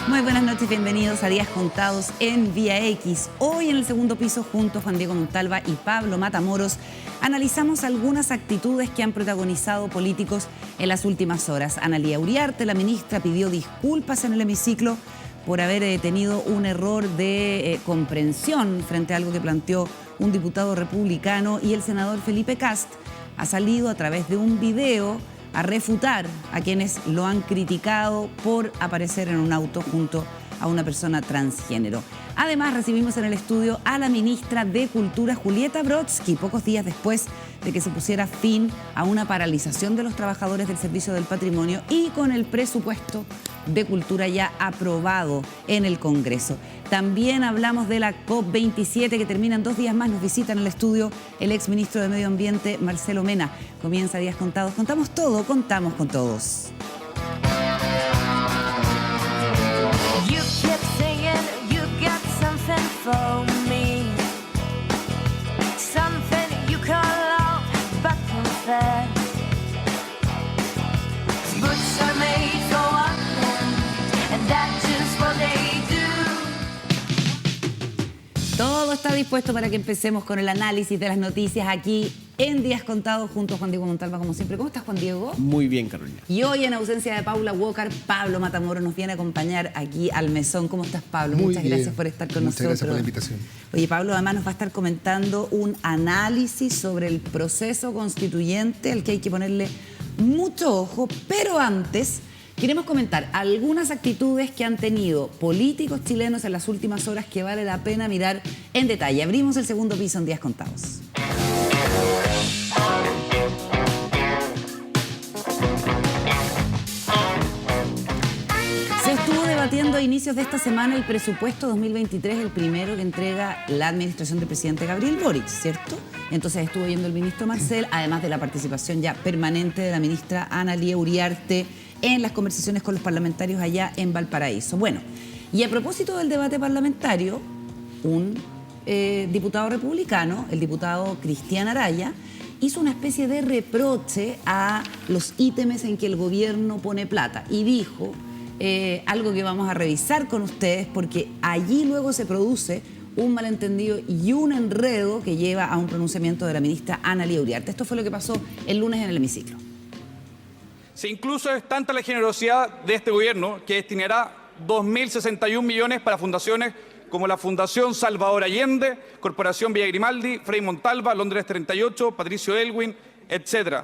Muy buenas noches, bienvenidos a Días Contados en Vía X. Hoy en el segundo piso, junto a Juan Diego Montalva y Pablo Matamoros, analizamos algunas actitudes que han protagonizado políticos en las últimas horas. Analía Uriarte, la ministra, pidió disculpas en el hemiciclo por haber tenido un error de comprensión frente a algo que planteó un diputado republicano, y el senador Felipe Kast ha salido a través de un video a refutar a quienes lo han criticado por aparecer en un auto junto a una persona transgénero. Además, recibimos en el estudio a la ministra de Cultura, Julieta Brodsky, pocos días después de que se pusiera fin a una paralización de los trabajadores del Servicio del Patrimonio y con el presupuesto de Cultura ya aprobado en el Congreso. También hablamos de la COP27 que termina en 2 días más. Nos visita en el estudio el exministro de Medio Ambiente, Marcelo Mena. Comienza Días Contados. Contamos todo, contamos con todos. Todo está dispuesto para que empecemos con el análisis de las noticias aquí en Días Contados junto a Juan Diego Montalva, como siempre. ¿Cómo estás, Juan Diego? Muy bien, Carolina. Y hoy, en ausencia de Paula Walker, Pablo Matamoros nos viene a acompañar aquí al mesón. ¿Cómo estás, Pablo? Muchas gracias por estar con nosotros. Muchas gracias por la invitación. Oye, Pablo además nos va a estar comentando un análisis sobre el proceso constituyente al que hay que ponerle mucho ojo, pero antes queremos comentar algunas actitudes que han tenido políticos chilenos en las últimas horas que vale la pena mirar en detalle. Abrimos el segundo piso en Días Contados. Se estuvo debatiendo a inicios de esta semana el presupuesto 2023, el primero que entrega la administración del presidente Gabriel Boric, ¿cierto? Entonces estuvo yendo el ministro Marcel, además de la participación ya permanente de la ministra Analía Uriarte en las conversaciones con los parlamentarios allá en Valparaíso. Bueno, y a propósito del debate parlamentario, un diputado republicano, el diputado Cristian Araya, hizo una especie de reproche a los ítems en que el gobierno pone plata y dijo algo que vamos a revisar con ustedes, porque allí luego se produce un malentendido y un enredo que lleva a un pronunciamiento de la ministra Analía Uriarte. Esto fue lo que pasó el lunes en el hemiciclo. Si incluso es tanta la generosidad de este gobierno que destinará 2.061 millones para fundaciones como la Fundación Salvador Allende, Corporación Villa Grimaldi, Frei Montalva, Londres 38, Patricio Elwin, etc.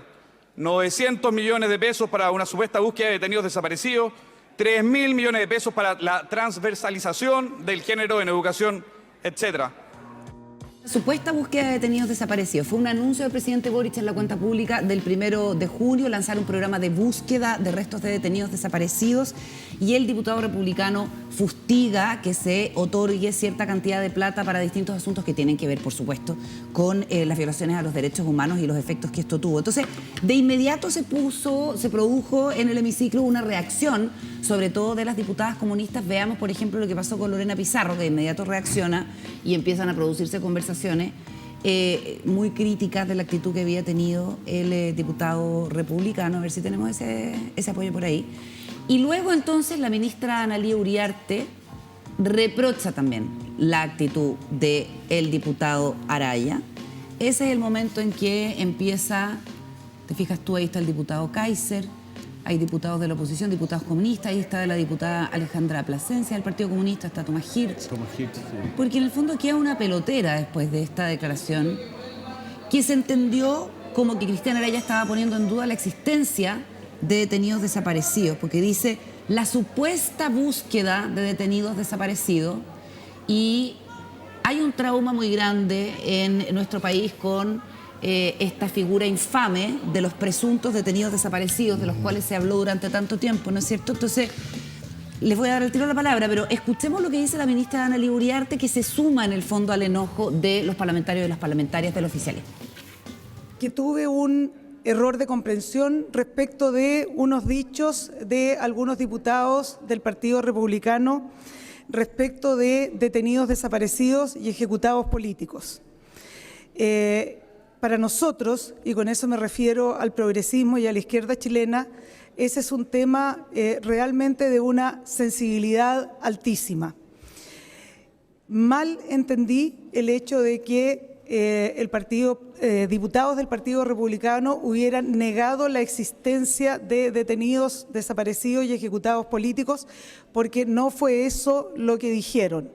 900 millones de pesos para una supuesta búsqueda de detenidos desaparecidos, 3.000 millones de pesos para la transversalización del género en educación, etc. Supuesta búsqueda de detenidos desaparecidos. Fue un anuncio del presidente Boric en la cuenta pública del 1 de junio, lanzar un programa de búsqueda de restos de detenidos desaparecidos, y el diputado republicano fustiga que se otorgue cierta cantidad de plata para distintos asuntos que tienen que ver, por supuesto, con las violaciones a los derechos humanos y los efectos que esto tuvo. Entonces, de inmediato se produjo en el hemiciclo una reacción, sobre todo de las diputadas comunistas. Veamos, por ejemplo, lo que pasó con Lorena Pizarro, que de inmediato reacciona y empiezan a producirse conversaciones muy críticas de la actitud que había tenido el diputado republicano. A ver si tenemos ese apoyo por ahí. Y luego entonces la ministra Analía Uriarte reprocha también la actitud del diputado Araya. Ese es el momento en que empieza, te fijas tú, ahí está el diputado Kaiser, hay diputados de la oposición, diputados comunistas, ahí está la diputada Alejandra Plasencia del Partido Comunista, está Tomás Hirsch. Tomás Hirsch, sí. Porque en el fondo queda una pelotera después de esta declaración que se entendió como que Cristian Araya estaba poniendo en duda la existencia de detenidos desaparecidos, porque dice la supuesta búsqueda de detenidos desaparecidos, y hay un trauma muy grande en nuestro país con esta figura infame de los presuntos detenidos desaparecidos, de los cuales se habló durante tanto tiempo, ¿no es cierto? Entonces, les voy a dar el tiro a la palabra, pero escuchemos lo que dice la ministra Analía Uriarte, que se suma en el fondo al enojo de los parlamentarios y de las parlamentarias del oficialismo. Que tuve un error de comprensión respecto de unos dichos de algunos diputados del Partido Republicano respecto de detenidos desaparecidos y ejecutados políticos. para nosotros, y con eso me refiero al progresismo y a la izquierda chilena, ese es un tema realmente de una sensibilidad altísima. Mal entendí el hecho de que diputados del Partido Republicano hubieran negado la existencia de detenidos, desaparecidos y ejecutados políticos, porque no fue eso lo que dijeron.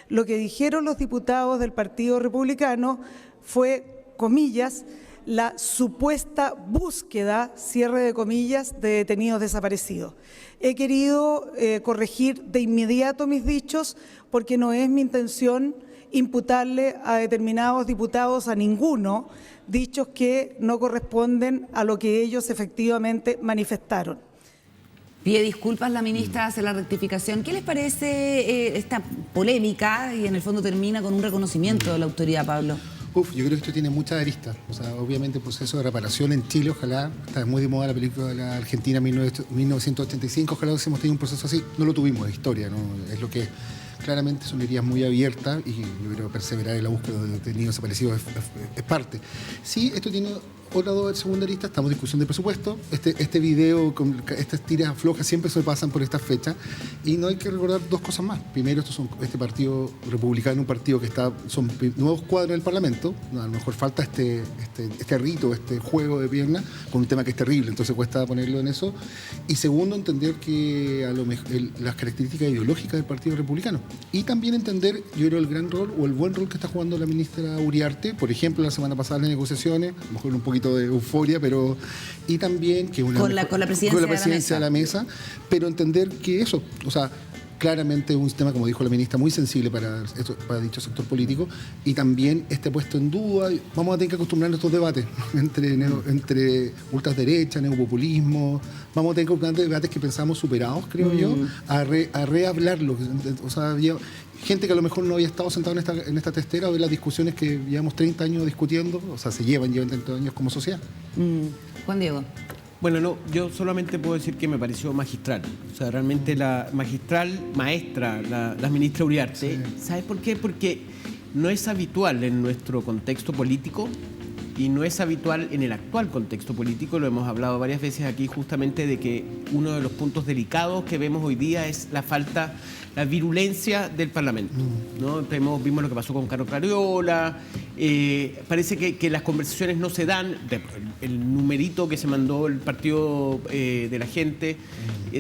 Lo que dijeron los diputados del Partido Republicano fue, comillas, la supuesta búsqueda, cierre de comillas, de detenidos desaparecidos. He querido corregir de inmediato mis dichos porque no es mi intención imputarle a determinados diputados, a ninguno, dichos que no corresponden a lo que ellos efectivamente manifestaron. Pide disculpas la ministra, hace la rectificación. ¿Qué les parece esta polémica y en el fondo termina con un reconocimiento de la autoridad, Pablo? Yo creo que esto tiene muchas aristas. O sea, obviamente el proceso de reparación en Chile, ojalá, está muy de moda la película de la Argentina 1985, ojalá hubiésemos tenido un proceso así. No lo tuvimos, es historia, ¿no? Es lo que claramente son heridas muy abiertas y yo creo que perseverar en la búsqueda de detenidos desaparecidos es parte. Sí, esto tiene otra segunda arista, estamos en discusión de presupuesto. Este video, con estas tiras flojas siempre se pasan por estas fechas y no hay que recordar dos cosas más. Primero, este partido republicano, un partido que son nuevos cuadros en el Parlamento, a lo mejor falta este rito, este juego de piernas con un tema que es terrible, entonces cuesta ponerlo en eso. Y segundo, entender que a lo mejor las características ideológicas del Partido Republicano y también entender, yo creo, el gran rol o el buen rol que está jugando la ministra Uriarte, por ejemplo, la semana pasada en las negociaciones, a lo mejor un poquito de euforia, pero y también que con la presidencia de la mesa, pero entender que eso, o sea, claramente un tema, como dijo la ministra, muy sensible para dicho sector político y también puesto en duda. Vamos a tener que acostumbrarnos a estos debates entre ultraderecha, neopopulismo. Vamos a tener que acostumbrarnos a debates que pensamos superados, creo yo, a rehablarlos. O sea, gente que a lo mejor no había estado sentado en esta testera o de las discusiones que llevamos 30 años discutiendo, o sea, llevan 30 años como sociedad. Juan Diego. Bueno, no, yo solamente puedo decir que me pareció magistral. O sea, realmente la maestra, la ministra Uriarte. Sí. ¿Sabes por qué? Porque no es habitual en nuestro contexto político y no es habitual en el actual contexto político. Lo hemos hablado varias veces aquí justamente de que uno de los puntos delicados que vemos hoy día es la virulencia del Parlamento, ¿no? Vimos lo que pasó con Carlos Cariola, parece que las conversaciones no se dan, el numerito que se mandó el partido de la gente,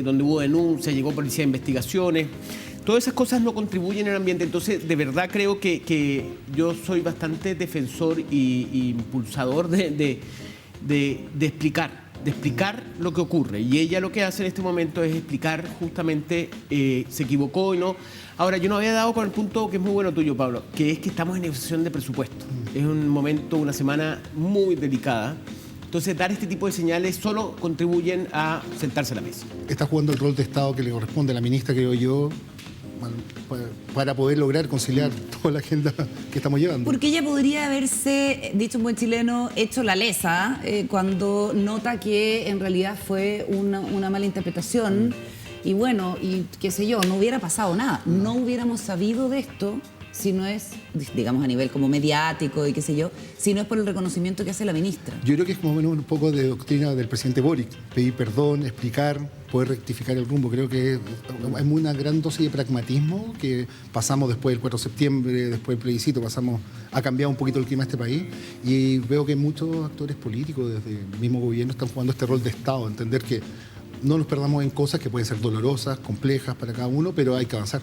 donde hubo denuncia, llegó policía de investigaciones, todas esas cosas no contribuyen al ambiente. Entonces, de verdad creo que yo soy bastante defensor y impulsador de explicar lo que ocurre. Y ella lo que hace en este momento es explicar justamente se equivocó y no. Ahora, yo no había dado con el punto que es muy bueno tuyo, Pablo, que es que estamos en negociación de presupuesto. Es un momento, una semana muy delicada. Entonces, dar este tipo de señales solo contribuyen a sentarse a la mesa. Está jugando el rol de Estado que le corresponde a la ministra, creo yo, para poder lograr conciliar toda la agenda que estamos llevando. Porque ella podría haberse, dicho un buen chileno, hecho la lesa cuando nota que en realidad fue una mala interpretación y bueno, y qué sé yo, no hubiera pasado nada. No hubiéramos sabido de esto si no es, digamos, a nivel como mediático y qué sé yo, si no es por el reconocimiento que hace la ministra. Yo creo que es como un poco de doctrina del presidente Boric, pedir perdón, explicar, poder rectificar el rumbo. Creo que hay una gran dosis de pragmatismo que pasamos después del 4 de septiembre, después del plebiscito, ha cambiado un poquito el clima de este país y veo que muchos actores políticos desde el mismo gobierno están jugando este rol de Estado, entender que no nos perdamos en cosas que pueden ser dolorosas, complejas para cada uno, pero hay que avanzar.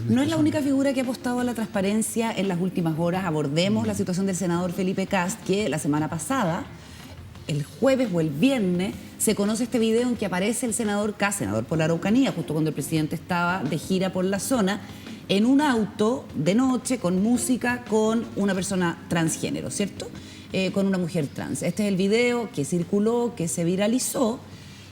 No es la única figura que ha apostado a la transparencia en las últimas horas. Abordemos la situación del senador Felipe Kast, que la semana pasada, el jueves o el viernes, se conoce este video en que aparece el senador Kast, senador por la Araucanía, justo cuando el presidente estaba de gira por la zona, en un auto de noche con música con una persona transgénero, ¿cierto? Con una mujer trans. Este es el video que circuló, que se viralizó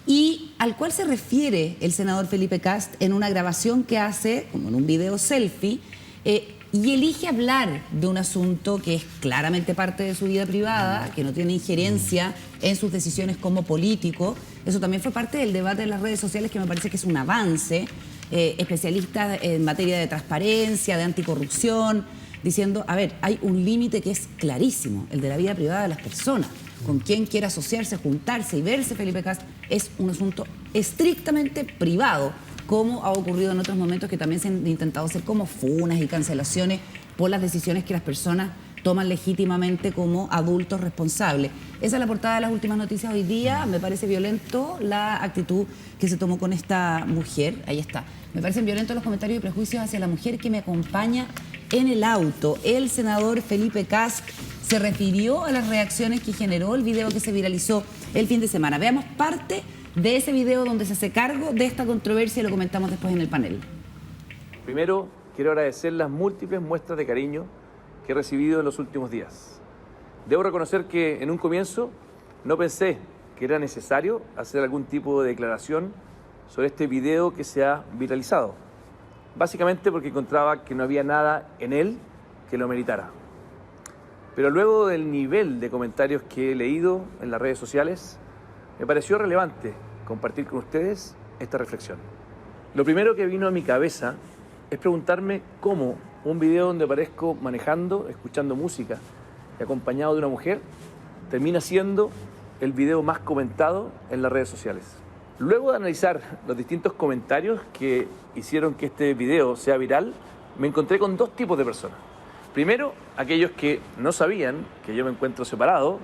y al cual se refiere el senador Felipe Kast en una grabación que hace, como en un video selfie, y elige hablar de un asunto que es claramente parte de su vida privada, que no tiene injerencia en sus decisiones como político. Eso también fue parte del debate en las redes sociales, que me parece que es un avance. Especialistas en materia de transparencia, de anticorrupción, diciendo, a ver, hay un límite que es clarísimo, el de la vida privada de las personas. Con quien quiera asociarse, juntarse y verse Felipe Kast es un asunto estrictamente privado, como ha ocurrido en otros momentos que también se han intentado hacer como funas y cancelaciones por las decisiones que las personas toman legítimamente como adultos responsables. Esa es la portada de las últimas noticias hoy día. Me parece violento la actitud que se tomó con esta mujer. Ahí está. Me parecen violentos los comentarios y prejuicios hacia la mujer que me acompaña en el auto. El senador Felipe Kast se refirió a las reacciones que generó el video que se viralizó el fin de semana. Veamos parte de ese video donde se hace cargo de esta controversia y lo comentamos después en el panel. Primero, quiero agradecer las múltiples muestras de cariño que he recibido en los últimos días. Debo reconocer que en un comienzo no pensé que era necesario hacer algún tipo de declaración sobre este video que se ha viralizado, básicamente porque encontraba que no había nada en él que lo meritara. Pero luego del nivel de comentarios que he leído en las redes sociales, me pareció relevante compartir con ustedes esta reflexión. Lo primero que vino a mi cabeza es preguntarme cómo un video donde aparezco manejando, escuchando música y acompañado de una mujer termina siendo el video más comentado en las redes sociales. Luego de analizar los distintos comentarios que hicieron que este video sea viral, me encontré con dos tipos de personas. Primero, aquellos que no sabían que yo me encuentro separado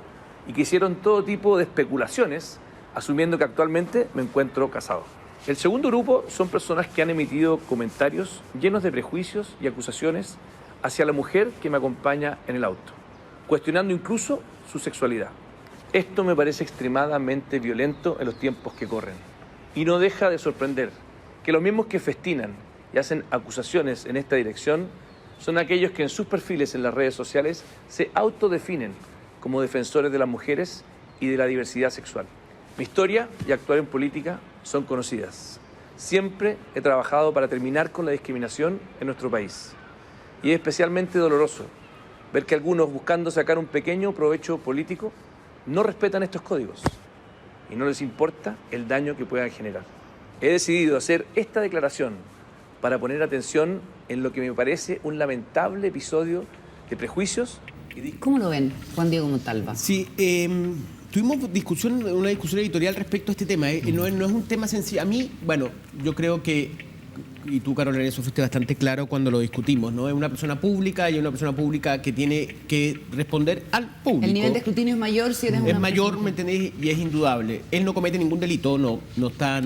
y que hicieron todo tipo de especulaciones, asumiendo que actualmente me encuentro casado. El segundo grupo son personas que han emitido comentarios llenos de prejuicios y acusaciones hacia la mujer que me acompaña en el auto, cuestionando incluso su sexualidad. Esto me parece extremadamente violento en los tiempos que corren. Y no deja de sorprender que los mismos que festinan y hacen acusaciones en esta dirección son aquellos que en sus perfiles en las redes sociales se autodefinen como defensores de las mujeres y de la diversidad sexual. Mi historia y actuar en política son conocidas. Siempre he trabajado para terminar con la discriminación en nuestro país. Y es especialmente doloroso ver que algunos, buscando sacar un pequeño provecho político, no respetan estos códigos y no les importa el daño que puedan generar. He decidido hacer esta declaración para poner atención en lo que me parece un lamentable episodio de prejuicios. ¿Cómo lo ven, Juan Diego Montalva? Sí, tuvimos una discusión editorial respecto a este tema. No es un tema sencillo. A mí, bueno, yo creo que, y tú, Carolina, eso fuiste bastante claro cuando lo discutimos, ¿no? Es una persona pública y es una persona pública que tiene que responder al público. El nivel de escrutinio es mayor si eres una Es mayor, persona... ¿me entendés? Y es indudable. Él no comete ningún delito, no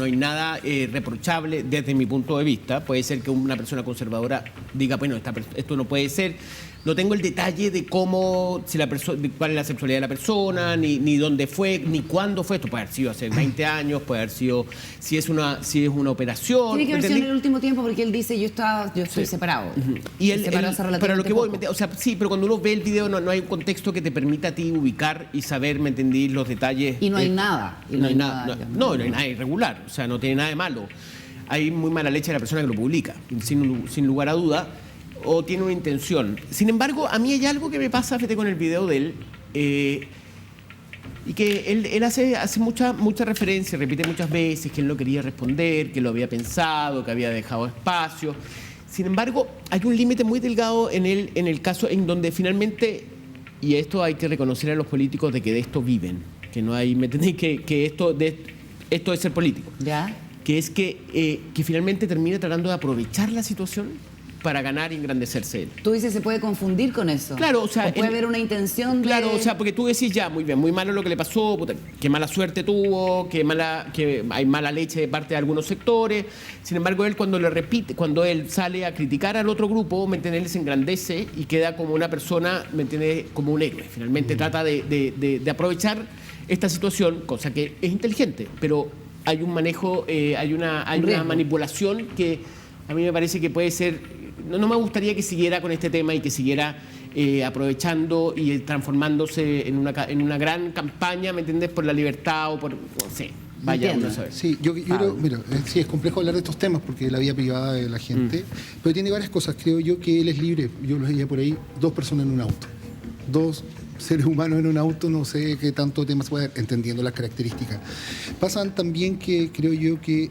hay nada reprochable desde mi punto de vista. Puede ser que una persona conservadora diga, bueno, esto no puede ser. No tengo el detalle de cómo, cuál es la sexualidad de la persona, ni dónde fue, ni cuándo fue. Esto puede haber sido hace 20 años, puede haber sido si es una operación. Tiene que haber sido en el último tiempo porque él dice, yo estoy separado. Y él, separado hace para lo que voy, poco. o sea, sí, pero cuando uno ve el video no hay un contexto que te permita a ti ubicar y saber, ¿me entendí?, los detalles. Y no hay nada. No hay nada irregular, o sea, no tiene nada de malo. Hay muy mala leche de la persona que lo publica, sin lugar a duda, o tiene una intención. Sin embargo, a mí hay algo que me pasa, fíjate, con el video de él, y que él hace mucha referencia, repite muchas veces que él no quería responder, que lo había pensado, que había dejado espacio. Sin embargo, hay un límite muy delgado en el caso en donde finalmente, y esto hay que reconocer a los políticos de que de esto viven, que no hay, ¿me entendéis? Que esto es ser político. ¿Ya? Que es que finalmente termina tratando de aprovechar la situación para ganar y engrandecerse él. Tú dices, se puede confundir con eso. Claro, o sea... puede haber una intención de... Claro, o sea, porque tú decís ya, muy bien, muy malo lo que le pasó, puta, qué mala suerte tuvo, que hay mala leche de parte de algunos sectores. Sin embargo, él cuando él sale a criticar al otro grupo, ¿me entiendes?, él se engrandece y queda como una persona, ¿me entiendes?, como un héroe. Finalmente trata de aprovechar esta situación, cosa que es inteligente, pero hay un manejo, hay una manipulación que a mí me parece que puede ser... No me gustaría que siguiera con este tema y que siguiera aprovechando y transformándose en una gran campaña, ¿me entiendes?, por la libertad o por... No sé, vaya uno a saber. Sí, yo creo, mira, sí, es complejo hablar de estos temas porque la vida privada de la gente, pero tiene varias cosas. Creo yo que él es libre, yo lo veía por ahí, 2 personas en un auto. 2 seres humanos en un auto, no sé qué tanto tema se puede, entendiendo las características. Pasan también que creo yo que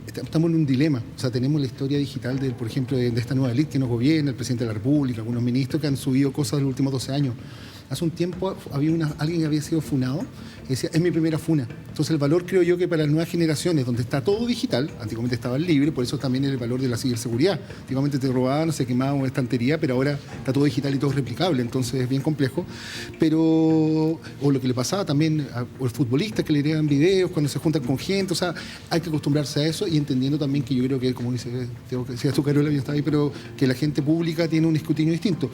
estamos en un dilema. O sea, tenemos la historia digital, por ejemplo, de esta nueva élite que nos gobierna, el presidente de la República, algunos ministros que han subido cosas en los últimos 12 años. Hace un tiempo alguien que había sido funado y decía, es mi primera funa. Entonces el valor, creo yo, que para las nuevas generaciones, donde está todo digital, antiguamente estaba libre, por eso también el valor de la ciberseguridad. Antiguamente te robaban, se quemaba una estantería, pero ahora está todo digital y todo replicable, entonces es bien complejo. Pero, o lo que le pasaba también a los futbolistas que le agregan videos cuando se juntan con gente, o sea, hay que acostumbrarse a eso y entendiendo también que yo creo que, como decía tú, Carola, bien está ahí, pero que la gente pública tiene un escrutinio distinto.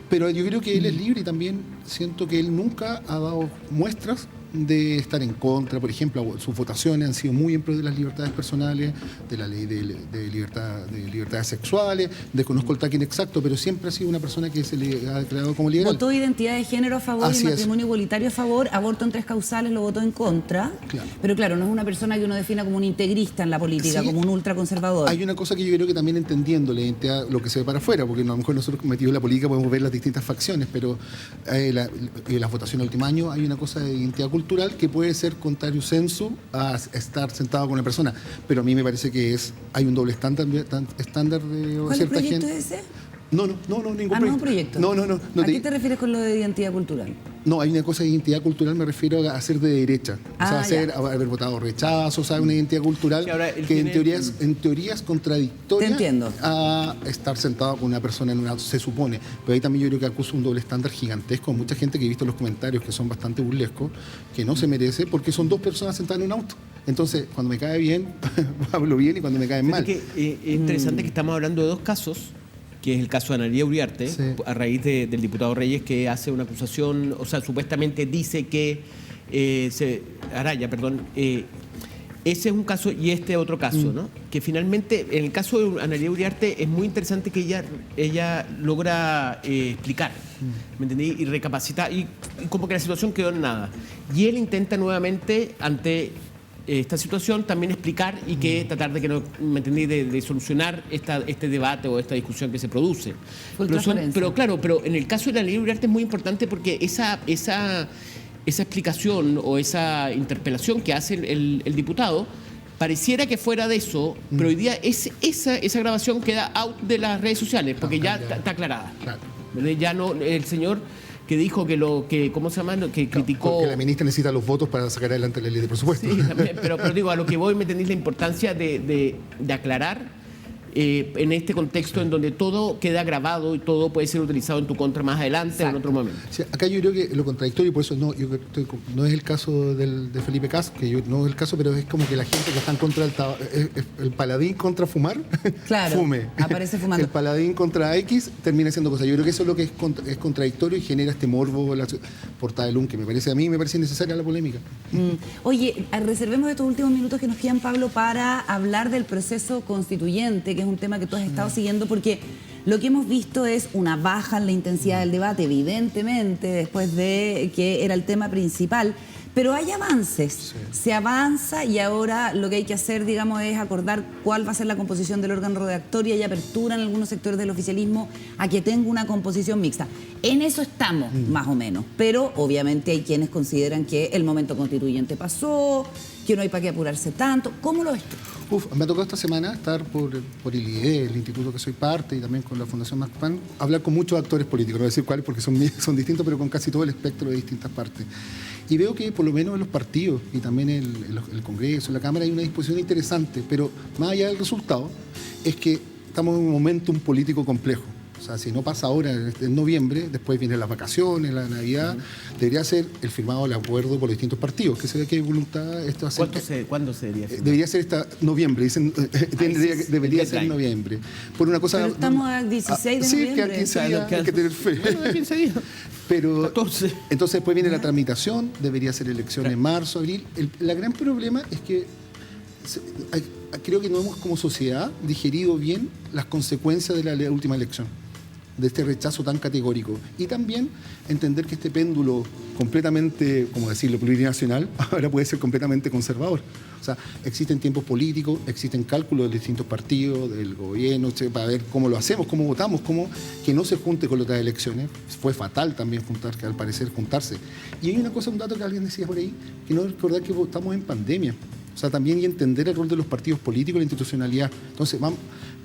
Pero yo creo que él es libre y también siento que él nunca ha dado muestras de estar en contra. Por ejemplo, sus votaciones han sido muy en pro de las libertades personales, de la ley de libertades sexuales. Desconozco el taque inexacto, pero siempre ha sido una persona que se le ha declarado como liberal. Votó identidad de género a favor y matrimonio igualitario a favor, aborto en 3 causales lo votó en contra. Claro. Pero claro, no es una persona que uno defina como un integrista en la política, sí, como un ultraconservador. Hay una cosa que yo creo que también entendiendo la identidad, lo que se ve para afuera, porque a lo mejor nosotros metidos en la política podemos ver las distintas facciones, pero las votaciones del último año hay una cosa de identidad cultural que puede ser contrario sensu a estar sentado con una persona, pero a mí me parece que hay un doble estándar de cierta gente. ¿Cuál es ese? No, ningún proyecto. No. ¿A qué te refieres con lo de identidad cultural? No, hay una cosa de identidad cultural, me refiero a ser de derecha. O sea, haber votado rechazo, o sea, una identidad cultural que en teoría es contradictoria a estar sentado con una persona en un auto, se supone. Pero ahí también yo creo que acusa un doble estándar gigantesco. Mucha gente que he visto los comentarios que son bastante burlescos, que no se merece, porque son 2 personas sentadas en un auto. Entonces, cuando me cae bien, hablo bien, y cuando me cae mal. Es interesante que estamos hablando de 2 casos, que es el caso de Ana Lilia Uriarte, sí, a raíz del diputado Reyes, que hace una acusación, o sea, supuestamente dice que ese es un caso y este otro caso, ¿no? Que finalmente, en el caso de Ana Lilia Uriarte, es muy interesante que ella logra explicar, ¿me entendí? Y recapacitar, y como que la situación quedó en nada. Y él intenta nuevamente, ante esta situación, también explicar y que tratar de que no, me entendí, de solucionar este debate o esta discusión que se produce. Pero en el caso de la ley Uriarte es muy importante porque esa explicación o esa interpelación que hace el diputado pareciera que fuera de eso, pero hoy día esa grabación queda out de las redes sociales porque ya está aclarada. Claro. Ya no, el señor que dijo ¿cómo se llama? Que criticó... Porque la ministra necesita los votos para sacar adelante la ley de presupuesto. Sí, también, pero digo, a lo que voy, ¿me entendís? La importancia de aclarar en este contexto en donde todo queda grabado y todo puede ser utilizado en tu contra más adelante. Exacto. O en otro momento. Sí, acá yo creo que lo contradictorio, y por eso no es el caso de Felipe Cas, no es el caso, pero es como que la gente que está en contra el paladín contra fumar, claro, fume. Aparece fumando. El paladín contra X termina haciendo cosas. Yo creo que eso es lo que es contradictorio y genera este morbo, la portada de LUN, que a mí me parece necesaria la polémica. Oye, reservemos estos últimos minutos que nos quedan, Pablo, para hablar del proceso constituyente, que es un tema que tú has estado siguiendo, porque lo que hemos visto es una baja en la intensidad del debate, evidentemente, después de que era el tema principal, pero hay avances, sí. Se avanza y ahora lo que hay que hacer, digamos, es acordar cuál va a ser la composición del órgano redactor y hay apertura en algunos sectores del oficialismo a que tenga una composición mixta. En eso estamos, más o menos, pero obviamente hay quienes consideran que el momento constituyente pasó, que no hay para qué apurarse tanto. ¿Cómo lo ves tú? Me ha tocado esta semana estar por el IDE, el instituto que soy parte, y también con la Fundación Max Pan, hablar con muchos actores políticos, no voy a decir cuáles porque son distintos, pero con casi todo el espectro de distintas partes. Y veo que por lo menos en los partidos y también en el Congreso, en la Cámara, hay una disposición interesante, pero más allá del resultado, es que estamos en un momentum político complejo. O sea, si no pasa ahora, en noviembre, después vienen las vacaciones, la Navidad, debería ser el firmado el acuerdo por los distintos partidos, que se ve que hay voluntad. ¿Cuándo se debería firmar? Debería ser noviembre, dicen, debería ser noviembre. Por una cosa, pero estamos a 16 de noviembre. Sí, quedan 15 días, hay que tener fe. Bueno, de 15 días. Pero, 14. Entonces después viene la tramitación, debería ser elección en marzo, abril. El gran problema es que creo que no hemos como sociedad digerido bien las consecuencias de la última elección. de este rechazo tan categórico. Y también entender que este péndulo completamente, como decirlo, plurinacional, ahora puede ser completamente conservador. O sea, existen tiempos políticos, existen cálculos de distintos partidos, del gobierno, para ver cómo lo hacemos, cómo votamos, cómo que no se junte con las otras elecciones. Fue fatal también al parecer juntarse. Y hay una cosa, un dato que alguien decía por ahí, que no recordar que estamos en pandemia. O sea, también y entender el rol de los partidos políticos, la institucionalidad. Entonces,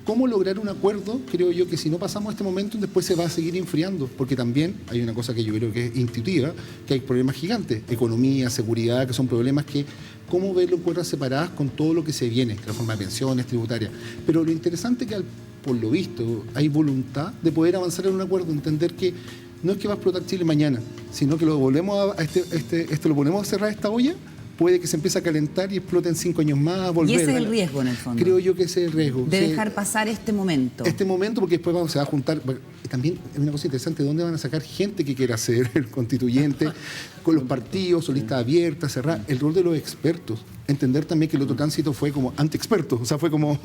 ¿cómo lograr un acuerdo? Creo yo que si no pasamos este momento, después se va a seguir enfriando, porque también hay una cosa que yo creo que es intuitiva, que hay problemas gigantes, economía, seguridad, que son problemas que, ¿cómo verlo en cuerdas separadas con todo lo que se viene, la reforma de pensiones, tributaria? Pero lo interesante es que, por lo visto, hay voluntad de poder avanzar en un acuerdo, entender que no es que va a explotar Chile mañana, sino que lo volvemos lo ponemos a cerrar esta olla, puede que se empiece a calentar y explote en 5 años más, volver. Y ese es el riesgo, en el fondo. Creo yo que ese es el riesgo. De dejar pasar este momento. Este momento, porque después se va a juntar. También es una cosa interesante, ¿dónde van a sacar gente que quiera ser el constituyente? Con los partidos, o listas abiertas, cerrar. El rol de los expertos. Entender también que el otro tránsito fue como anti-experto. O sea, fue como...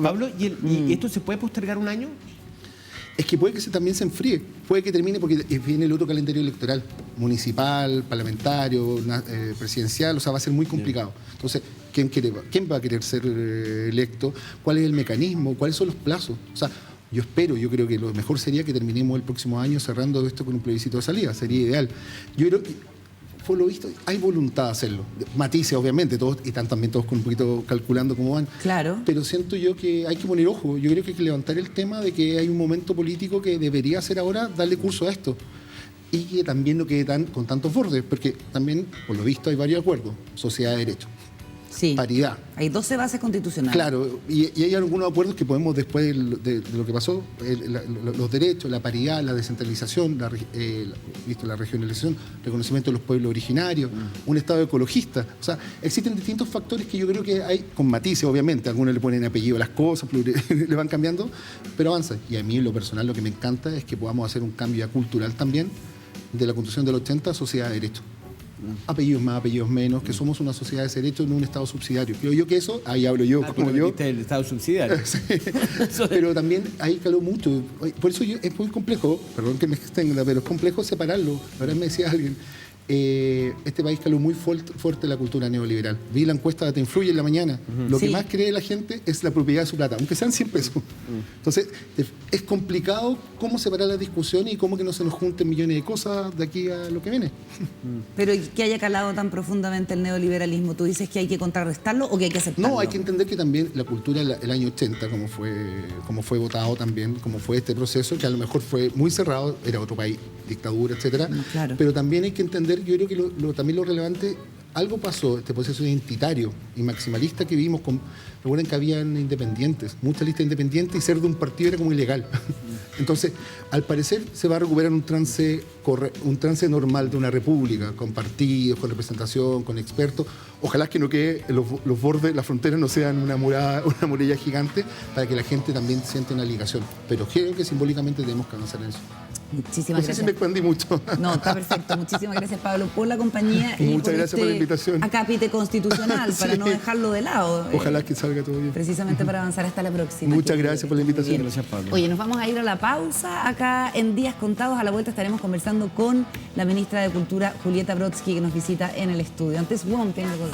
Pablo, ¿y esto se puede postergar un año? Es que puede que también se enfríe, puede que termine porque viene el otro calendario electoral, municipal, parlamentario, presidencial, o sea, va a ser muy complicado. Entonces, ¿quién va a querer ser electo? ¿Cuál es el mecanismo? ¿Cuáles son los plazos? O sea, yo creo que lo mejor sería que terminemos el próximo año cerrando esto con un plebiscito de salida, sería ideal. Yo creo que, por lo visto, hay voluntad de hacerlo. Matices, obviamente, todos, y están también todos con un poquito calculando cómo van. Claro. Pero siento yo que hay que poner ojo. Yo creo que hay que levantar el tema de que hay un momento político que debería ser ahora darle curso a esto. Y que también no quede con tantos bordes, porque también, por lo visto, hay varios acuerdos. Sociedad de derecho. Sí. Paridad. Hay 12 bases constitucionales. Claro, y hay algunos acuerdos que podemos, después de lo que pasó, los derechos, la paridad, la descentralización, la regionalización, reconocimiento de los pueblos originarios, un Estado ecologista. O sea, existen distintos factores que yo creo que hay, con matices, obviamente, algunos le ponen apellido a las cosas, le van cambiando, pero avanza. Y a mí, en lo personal, lo que me encanta es que podamos hacer un cambio ya cultural también, de la Constitución del 80 a sociedad de derecho. Apellidos más, apellidos menos, que somos una sociedad de derecho en un Estado subsidiario. Creo yo que eso, ahí hablo yo como yo. El Estado subsidiario. Sí. Pero también ahí caló mucho. Por eso es muy complejo, perdón que me extienda, pero es complejo separarlo. Ahora me decía alguien, este país caló muy fuerte la cultura neoliberal. Vi la encuesta de Te Influye en la mañana. Lo que más cree la gente es la propiedad de su plata, aunque sean 100 pesos. Entonces, es complicado cómo separar la discusión y cómo que no se nos junten millones de cosas de aquí a lo que viene. Pero que haya calado tan profundamente el neoliberalismo, ¿tú dices que hay que contrarrestarlo o que hay que aceptarlo? No, hay que entender que también la cultura el año 80, como fue votado también, como fue este proceso, que a lo mejor fue muy cerrado, era otro país, dictadura, etcétera. Claro. Pero también hay que entender, yo creo que también lo relevante, algo pasó, este proceso identitario y maximalista que vimos. Recuerden que habían independientes, muchas listas independientes, y ser de un partido era como ilegal. Entonces, al parecer se va a recuperar un trance normal de una república, con partidos, con representación, con expertos. Ojalá que no quede los bordes, las fronteras no sean una muralla gigante, para que la gente también sienta una ligación. Pero creo que simbólicamente tenemos que avanzar en eso. Muchísimas gracias. No sé si me expandí mucho. No, está perfecto. Muchísimas gracias, Pablo, por la compañía. Y muchas gracias por la invitación. Acápite constitucional, para no dejarlo de lado. Ojalá que salga todo bien. Precisamente para avanzar hasta la próxima. Muchas gracias por la invitación. Gracias, Pablo. Oye, nos vamos a ir a la pausa. Acá en Días Contados, a la vuelta estaremos conversando con la ministra de Cultura, Julieta Brodsky, que nos visita en el estudio. Antes, tengo que contar.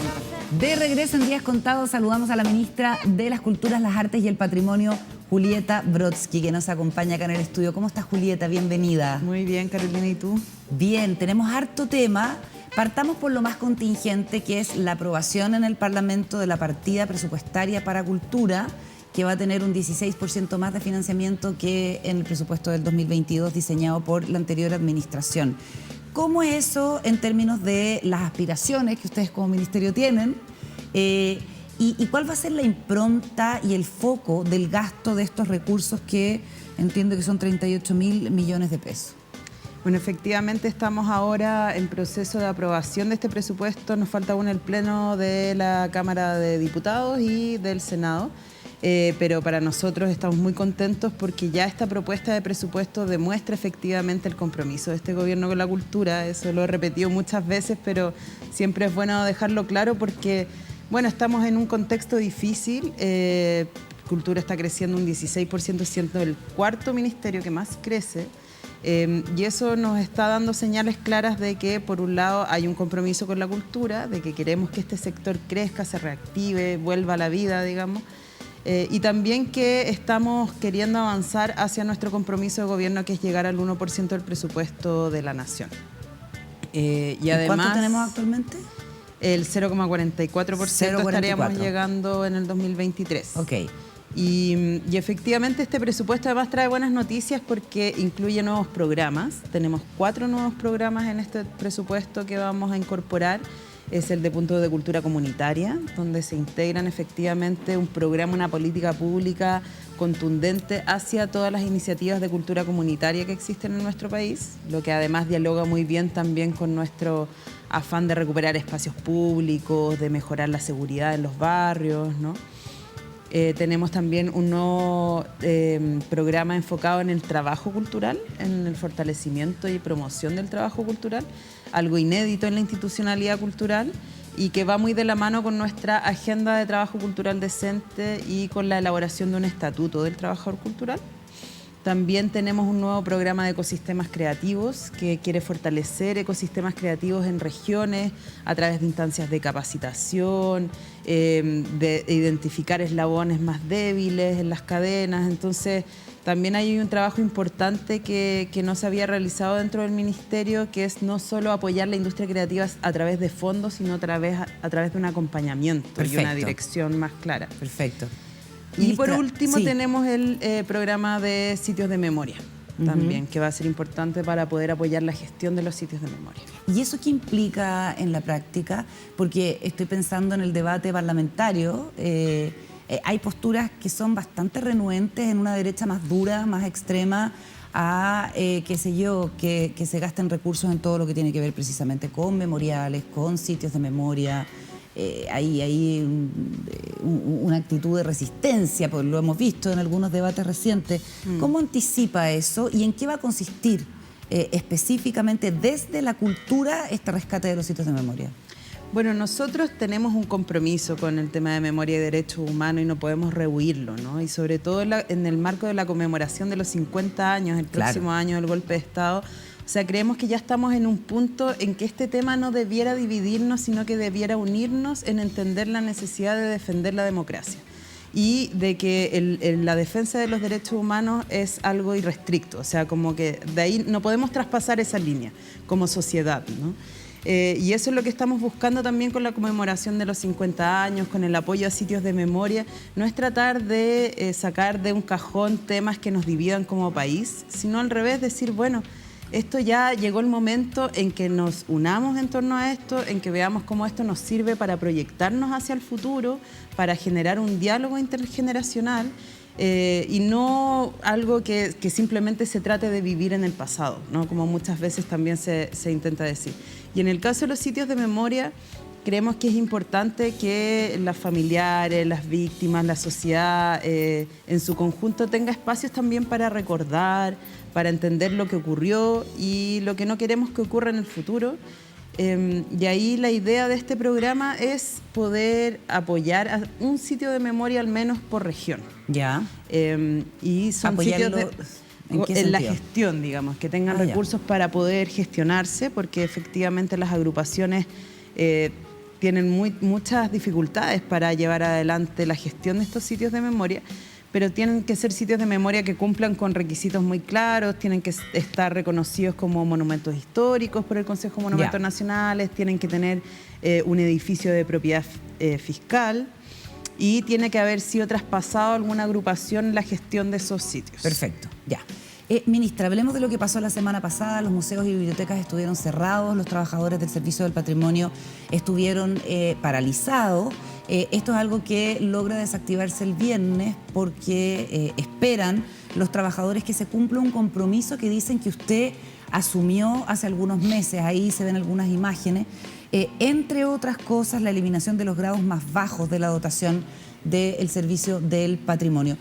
De regreso en Días Contados, saludamos a la ministra de las Culturas, las Artes y el Patrimonio, Julieta Brodsky, que nos acompaña acá en el estudio. ¿Cómo estás, Julieta? Bienvenida. Muy bien, Carolina, ¿y tú? Bien, tenemos harto tema. Partamos por lo más contingente, que es la aprobación en el Parlamento de la partida presupuestaria para cultura, que va a tener un 16% más de financiamiento que en el presupuesto del 2022 diseñado por la anterior administración. ¿Cómo es eso en términos de las aspiraciones que ustedes como ministerio tienen? ¿Y cuál va a ser la impronta y el foco del gasto de estos recursos que entiendo que son 38.000 millones de pesos? Bueno, efectivamente estamos ahora en proceso de aprobación de este presupuesto. Nos falta aún el pleno de la Cámara de Diputados y del Senado. Pero para nosotros estamos muy contentos porque ya esta propuesta de presupuesto demuestra efectivamente el compromiso de este gobierno con la cultura. Eso lo he repetido muchas veces, pero siempre es bueno dejarlo claro porque, bueno, estamos en un contexto difícil, cultura está creciendo un 16%, siendo el cuarto ministerio que más crece. Y eso nos está dando señales claras de que, por un lado, hay un compromiso con la cultura, de que queremos que este sector crezca, se reactive, vuelva a la vida, digamos. Y también que estamos queriendo avanzar hacia nuestro compromiso de gobierno, que es llegar al 1% del presupuesto de la nación. Y además, ¿cuánto tenemos actualmente? El 0,44% estaríamos llegando en el 2023. Ok. Y efectivamente este presupuesto además trae buenas noticias porque incluye nuevos programas. Tenemos 4 nuevos programas en este presupuesto que vamos a incorporar. Es el de Puntos de Cultura Comunitaria, donde se integran efectivamente un programa, una política pública contundente hacia todas las iniciativas de cultura comunitaria que existen en nuestro país, lo que además dialoga muy bien también con nuestro afán de recuperar espacios públicos, de mejorar la seguridad en los barrios, ¿no? Tenemos también un nuevo programa enfocado en el trabajo cultural, en el fortalecimiento y promoción del trabajo cultural, algo inédito en la institucionalidad cultural y que va muy de la mano con nuestra agenda de trabajo cultural decente y con la elaboración de un estatuto del trabajador cultural. También tenemos un nuevo programa de ecosistemas creativos que quiere fortalecer ecosistemas creativos en regiones a través de instancias de capacitación, de identificar eslabones más débiles en las cadenas. Entonces, también hay un trabajo importante que no se había realizado dentro del Ministerio, que es no solo apoyar la industria creativa a través de fondos, sino a través de un acompañamiento. Perfecto. Y una dirección más clara. Perfecto. Y por último tenemos el programa de sitios de memoria también, que va a ser importante para poder apoyar la gestión de los sitios de memoria. ¿Y eso qué implica en la práctica? Porque estoy pensando en el debate parlamentario. Hay posturas que son bastante renuentes en una derecha más dura, más extrema, a, qué sé yo, que se gasten recursos en todo lo que tiene que ver precisamente con memoriales, con sitios de memoria. Hay una actitud de resistencia, pues lo hemos visto en algunos debates recientes. ¿Cómo anticipa eso y en qué va a consistir específicamente desde la cultura este rescate de los sitios de memoria? Bueno, nosotros tenemos un compromiso con el tema de memoria y derechos humanos y no podemos rehuirlo, ¿no? Y sobre todo en el marco de la conmemoración de los 50 años, el próximo año del golpe de Estado. O sea, creemos que ya estamos en un punto en que este tema no debiera dividirnos, sino que debiera unirnos en entender la necesidad de defender la democracia y de que la defensa de los derechos humanos es algo irrestricto. O sea, como que de ahí no podemos traspasar esa línea como sociedad, ¿no? Y eso es lo que estamos buscando también con la conmemoración de los 50 años, con el apoyo a sitios de memoria. No es tratar de sacar de un cajón temas que nos dividan como país, sino al revés, decir, bueno, esto ya llegó el momento en que nos unamos en torno a esto, en que veamos cómo esto nos sirve para proyectarnos hacia el futuro, para generar un diálogo intergeneracional y no algo que simplemente se trate de vivir en el pasado, ¿no? Como muchas veces también se intenta decir. Y en el caso de los sitios de memoria, creemos que es importante que las familiares, las víctimas, la sociedad en su conjunto tenga espacios también para recordar, para entender lo que ocurrió y lo que no queremos que ocurra en el futuro. Y ahí la idea de este programa es poder apoyar a un sitio de memoria al menos por región. Ya. Y son sitios en la gestión, digamos, que tengan recursos para poder gestionarse, porque efectivamente las agrupaciones tienen muchas dificultades para llevar adelante la gestión de estos sitios de memoria, pero tienen que ser sitios de memoria que cumplan con requisitos muy claros, tienen que estar reconocidos como monumentos históricos por el Consejo de Monumentos Nacionales, tienen que tener un edificio de propiedad fiscal y tiene que haber sido traspasado a alguna agrupación la gestión de esos sitios. Perfecto, ya. Ministra, hablemos de lo que pasó la semana pasada. Los museos y bibliotecas estuvieron cerrados, los trabajadores del Servicio del Patrimonio estuvieron paralizados. Esto es algo que logra desactivarse el viernes porque esperan los trabajadores que se cumpla un compromiso que dicen que usted asumió hace algunos meses. Ahí se ven algunas imágenes. Entre otras cosas, la eliminación de los grados más bajos de la dotación del Servicio del Patrimonio.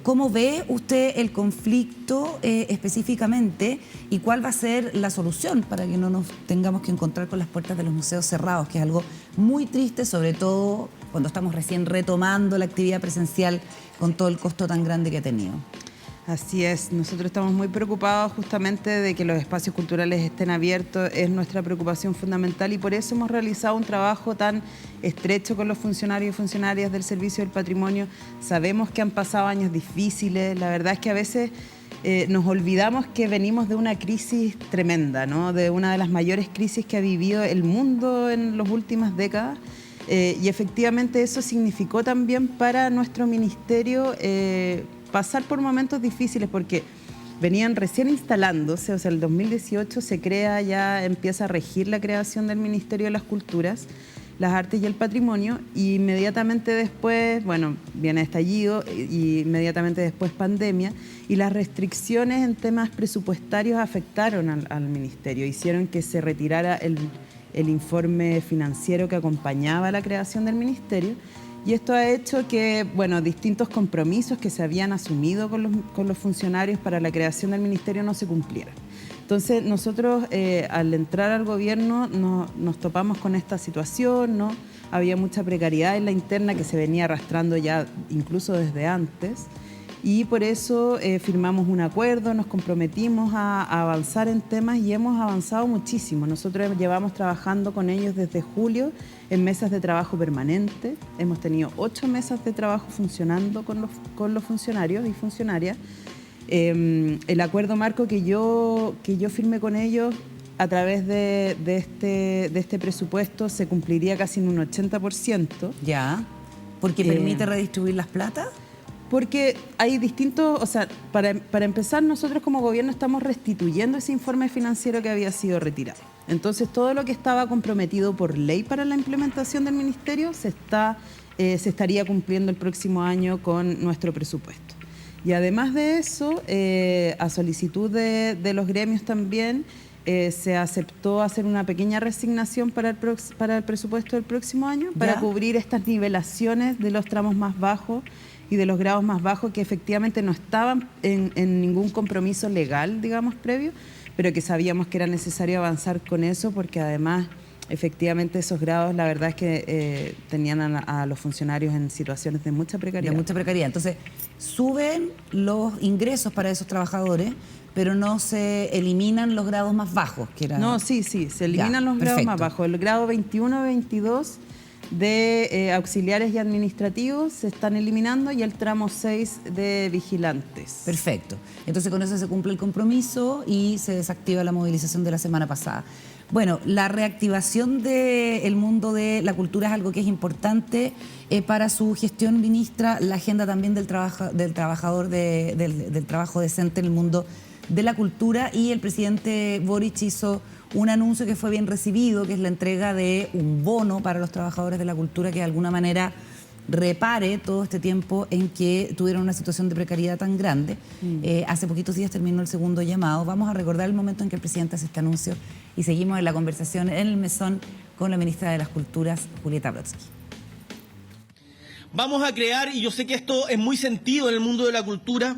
¿Cómo ve usted el conflicto específicamente y cuál va a ser la solución para que no nos tengamos que encontrar con las puertas de los museos cerrados, que es algo muy triste, sobre todo cuando estamos recién retomando la actividad presencial con todo el costo tan grande que ha tenido? Así es, nosotros estamos muy preocupados justamente de que los espacios culturales estén abiertos, es nuestra preocupación fundamental y por eso hemos realizado un trabajo tan estrecho con los funcionarios y funcionarias del Servicio del Patrimonio. Sabemos que han pasado años difíciles, la verdad es que a veces nos olvidamos que venimos de una crisis tremenda, ¿no? De una de las mayores crisis que ha vivido el mundo en las últimas décadas. Y efectivamente eso significó también para nuestro ministerio pasar por momentos difíciles porque venían recién instalándose, o sea, el 2018 se crea, ya empieza a regir la creación del Ministerio de las Culturas, las Artes y el Patrimonio, y inmediatamente después, bueno, viene estallido, y inmediatamente después pandemia, y las restricciones en temas presupuestarios afectaron al ministerio, hicieron que se retirara el informe financiero que acompañaba la creación del ministerio. Y esto ha hecho que, bueno, distintos compromisos que se habían asumido con los funcionarios para la creación del ministerio no se cumplieran. Entonces, nosotros al entrar al gobierno nos topamos con esta situación, ¿no? Había mucha precariedad en la interna que se venía arrastrando ya incluso desde antes. Y por eso firmamos un acuerdo, nos comprometimos a avanzar en temas y hemos avanzado muchísimo. Nosotros llevamos trabajando con ellos desde julio en mesas de trabajo permanente. Hemos tenido 8 mesas de trabajo funcionando con los funcionarios y funcionarias. El acuerdo marco que yo firmé con ellos a través de este presupuesto se cumpliría casi en un 80%. Ya, porque permite redistribuir las plata. Porque hay distintos, o sea, para empezar, nosotros como gobierno estamos restituyendo ese informe financiero que había sido retirado. Entonces, todo lo que estaba comprometido por ley para la implementación del ministerio se estaría cumpliendo el próximo año con nuestro presupuesto. Y además de eso, a solicitud de los gremios también, se aceptó hacer una pequeña resignación para el presupuesto del próximo año, para cubrir estas nivelaciones de los tramos más bajos y de los grados más bajos que efectivamente no estaban en ningún compromiso legal, digamos, previo, pero que sabíamos que era necesario avanzar con eso porque además, efectivamente, esos grados, la verdad es que tenían a los funcionarios en situaciones de mucha precariedad. De mucha precariedad. Entonces, suben los ingresos para esos trabajadores, pero no se eliminan los grados más bajos, que era... No, sí, se eliminan los grados más bajos. El grado 21, 22... de auxiliares y administrativos se están eliminando y el tramo 6 de vigilantes. Perfecto. Entonces con eso se cumple el compromiso y se desactiva la movilización de la semana pasada. Bueno, la reactivación del mundo de la cultura es algo que es importante para su gestión, ministra. La agenda también del trabajo decente en el mundo de la cultura, y el presidente Boric hizo un anuncio que fue bien recibido, que es la entrega de un bono para los trabajadores de la cultura que de alguna manera repare todo este tiempo en que tuvieron una situación de precariedad tan grande. Hace poquitos días terminó el segundo llamado. Vamos a recordar el momento en que el presidente hace este anuncio y seguimos en la conversación en el mesón con la ministra de las Culturas, Julieta Brodsky. Vamos a crear, y yo sé que esto es muy sentido en el mundo de la cultura,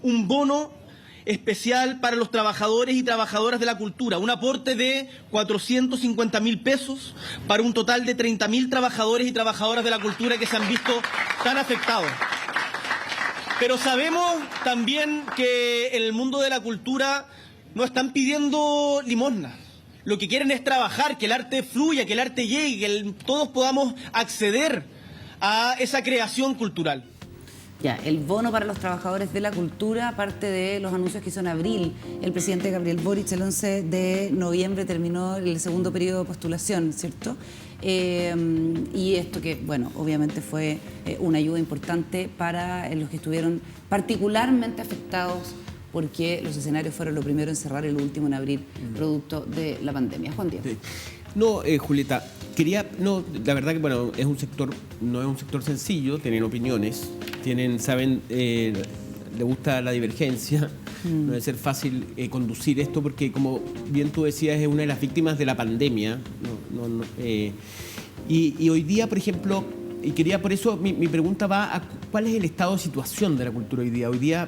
un bono especial para los trabajadores y trabajadoras de la cultura, un aporte de 450.000 pesos para un total de 30.000 trabajadores y trabajadoras de la cultura que se han visto tan afectados. Pero sabemos también que en el mundo de la cultura no están pidiendo limosnas. Lo que quieren es trabajar, que el arte fluya, que el arte llegue, que todos podamos acceder a esa creación cultural. Ya, el bono para los trabajadores de la cultura, aparte de los anuncios que hizo en abril el presidente Gabriel Boric, el 11 de noviembre terminó el segundo periodo de postulación, ¿cierto? Y esto que, bueno, obviamente fue una ayuda importante para los que estuvieron particularmente afectados porque los escenarios fueron lo primero en cerrar y lo último en abrir, producto de la pandemia. Juan Diego. Sí. No, Julieta, la verdad que bueno, no es un sector sencillo, tienen opiniones, saben, le gusta la divergencia, no debe ser fácil conducir esto porque, como bien tú decías, es una de las víctimas de la pandemia. Y hoy día, por ejemplo, Y quería, por eso, mi pregunta va a cuál es el estado de situación de la cultura hoy día. Hoy día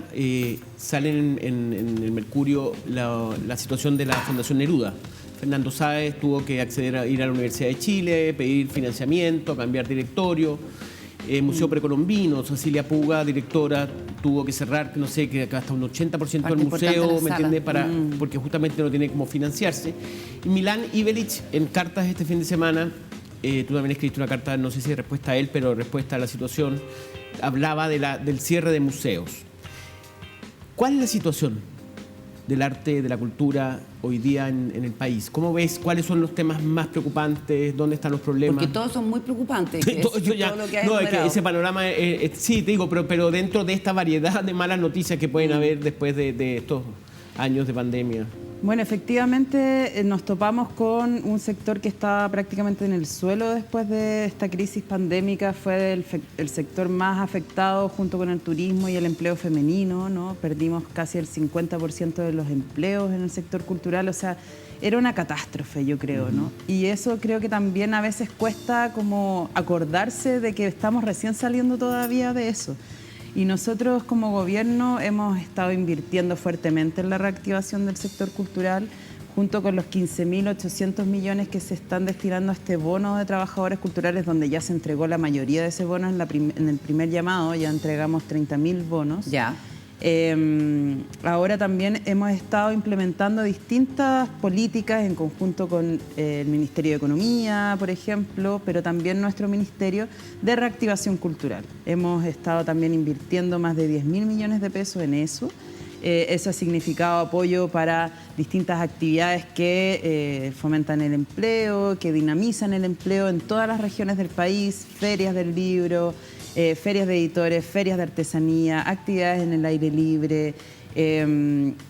sale en el Mercurio la situación de la Fundación Neruda. Fernando Sáez tuvo que acceder a ir a la Universidad de Chile, pedir financiamiento, cambiar directorio. Museo Precolombino, Cecilia Puga, directora, tuvo que cerrar, no sé, que hasta un 80% del museo, ¿me entiendes? Porque justamente no tiene cómo financiarse. Y Milán Ivelic, en cartas este fin de semana, tú también escribiste una carta, no sé si de respuesta a él, pero respuesta a la situación, hablaba del cierre de museos. ¿Cuál es la situación del arte, de la cultura hoy día en el país? ¿Cómo ves? ¿Cuáles son los temas más preocupantes? ¿Dónde están los problemas? Porque todos son muy preocupantes. Todo lo que es que ese panorama, sí, te digo, pero dentro de esta variedad de malas noticias que pueden haber después de estos años de pandemia. Bueno, efectivamente nos topamos con un sector que estaba prácticamente en el suelo después de esta crisis pandémica. Fue el sector más afectado junto con el turismo y el empleo femenino, ¿no? Perdimos casi el 50% de los empleos en el sector cultural, o sea, era una catástrofe, yo creo, ¿no? Y eso creo que también a veces cuesta como acordarse de que estamos recién saliendo todavía de eso. Y nosotros como gobierno hemos estado invirtiendo fuertemente en la reactivación del sector cultural, junto con los 15.800 millones que se están destinando a este bono de trabajadores culturales, donde ya se entregó la mayoría de ese bono en el primer llamado, ya entregamos 30.000 bonos. Ya. Ahora también hemos estado implementando distintas políticas en conjunto con el Ministerio de Economía, por ejemplo, pero también nuestro Ministerio de Reactivación Cultural. Hemos estado también invirtiendo más de 10.000 millones de pesos en eso. Eso ha significado apoyo para distintas actividades que fomentan el empleo, que dinamizan el empleo en todas las regiones del país, ferias del libro, ferias de editores, ferias de artesanía, actividades en el aire libre.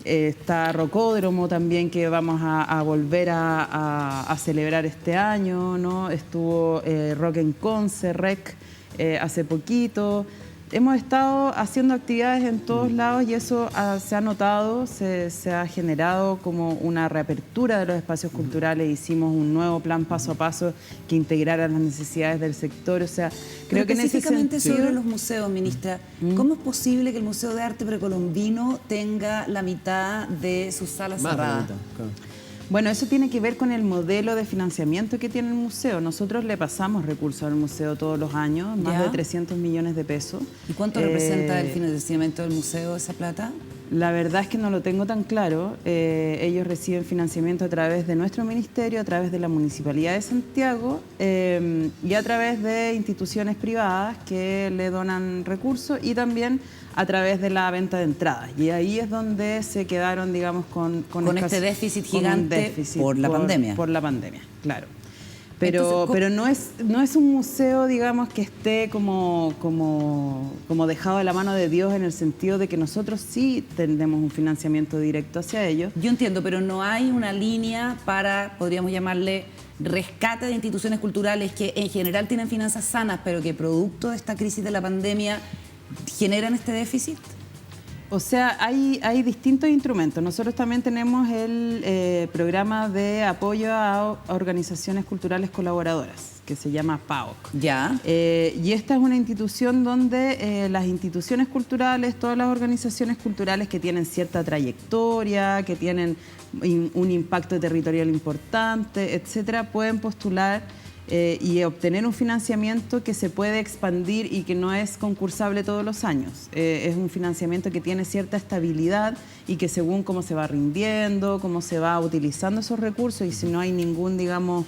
Está Rocódromo también, que vamos a volver a celebrar este año, ¿no? Estuvo Rock en Conce, REC, hace poquito. Hemos estado haciendo actividades en todos lados y eso se ha notado, se ha generado como una reapertura de los espacios culturales. Hicimos un nuevo plan paso a paso que integrara las necesidades del sector. O sea, creo que específicamente sobre los museos, ministra, ¿cómo es posible que el Museo de Arte Precolombino tenga la mitad de sus salas cerradas? Bueno, eso tiene que ver con el modelo de financiamiento que tiene el museo. Nosotros le pasamos recursos al museo todos los años, más de 300 millones de pesos. ¿Y cuánto representa el financiamiento del museo esa plata? La verdad es que no lo tengo tan claro. Ellos reciben financiamiento a través de nuestro ministerio, a través de la Municipalidad de Santiago y a través de instituciones privadas que le donan recursos y también a través de la venta de entradas. Y ahí es donde se quedaron, digamos, con este déficit gigante por la pandemia. Por la pandemia, claro. Pero no es un museo, digamos, que esté como dejado de la mano de Dios, en el sentido de que nosotros sí tenemos un financiamiento directo hacia ellos. Yo entiendo, pero no hay una línea para, podríamos llamarle, rescate de instituciones culturales que en general tienen finanzas sanas, pero que producto de esta crisis de la pandemia generan este déficit. O sea, hay distintos instrumentos. Nosotros también tenemos el programa de apoyo a organizaciones culturales colaboradoras, que se llama PAOC. Ya. Y esta es una institución donde las instituciones culturales, todas las organizaciones culturales que tienen cierta trayectoria, que tienen un impacto territorial importante, etcétera, pueden postular y obtener un financiamiento que se puede expandir y que no es concursable todos los años. Es un financiamiento que tiene cierta estabilidad y que según cómo se va rindiendo, cómo se va utilizando esos recursos y si no hay ningún, digamos,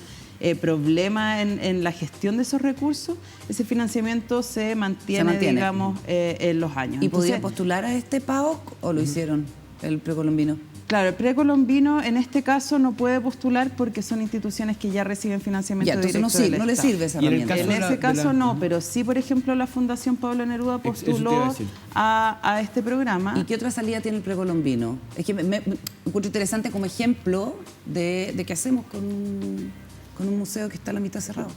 problema en la gestión de esos recursos, ese financiamiento se mantiene. Digamos, en los años. ¿Y podía postular a este PAOC o lo hicieron el precolombino? Claro, el precolombino en este caso no puede postular porque son instituciones que ya reciben financiamiento directo del Estado. No le sirve esa herramienta. En ese caso no, pero sí, por ejemplo, la Fundación Pablo Neruda postuló a este programa. ¿Y qué otra salida tiene el precolombino? Es que me encuentro interesante como ejemplo de qué hacemos con un museo que está a la mitad cerrado.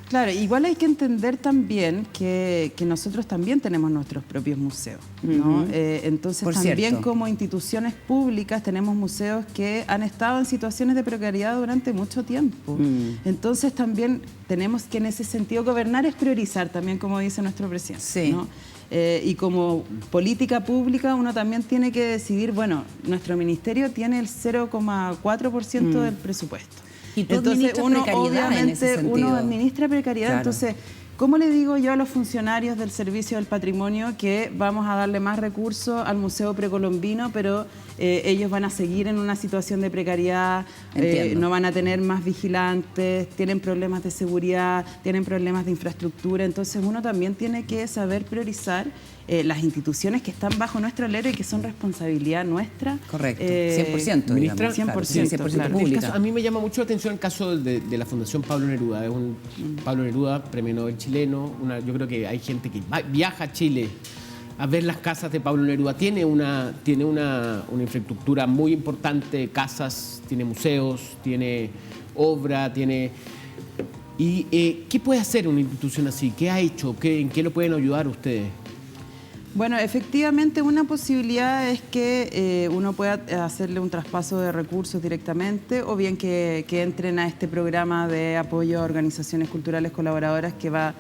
Claro, igual hay que entender también que nosotros también tenemos nuestros propios museos, ¿no? Entonces Por también cierto. como instituciones públicas tenemos museos que han estado en situaciones de precariedad durante mucho tiempo. Entonces también tenemos que en ese sentido gobernar es priorizar también, como dice nuestro presidente, Sí. ¿no? Y como política pública uno también tiene que decidir, bueno, nuestro ministerio tiene el 0,4% del presupuesto. Y tú Entonces administras uno precariedad en ese obviamente sentido. uno administra precariedad, Claro. entonces ¿cómo le digo yo a los funcionarios del Servicio del Patrimonio que vamos a darle más recursos al Museo Precolombino, pero ellos van a seguir en una situación de precariedad, Entiendo. no van a tener más vigilantes, tienen problemas de seguridad, tienen problemas de infraestructura? Entonces uno también tiene que saber priorizar las instituciones que están bajo nuestro alero y que son responsabilidad nuestra. Correcto, 100%. Ministra, digamos, claro, 100%, 100% claro. pública. El caso- a mí me llama mucho la atención el caso de la Fundación Pablo Neruda. Es Pablo Neruda, premio Nobel chileno. Yo creo que hay gente que viaja a Chile a ver las casas de Pablo Neruda. Tiene una infraestructura muy importante, casas, tiene museos, tiene obra, tiene... ¿Y qué puede hacer una institución así? ¿Qué ha hecho? ¿En qué lo pueden ayudar ustedes? Bueno, efectivamente una posibilidad es que uno pueda hacerle un traspaso de recursos directamente o bien que entren a este programa de apoyo a organizaciones culturales colaboradoras que va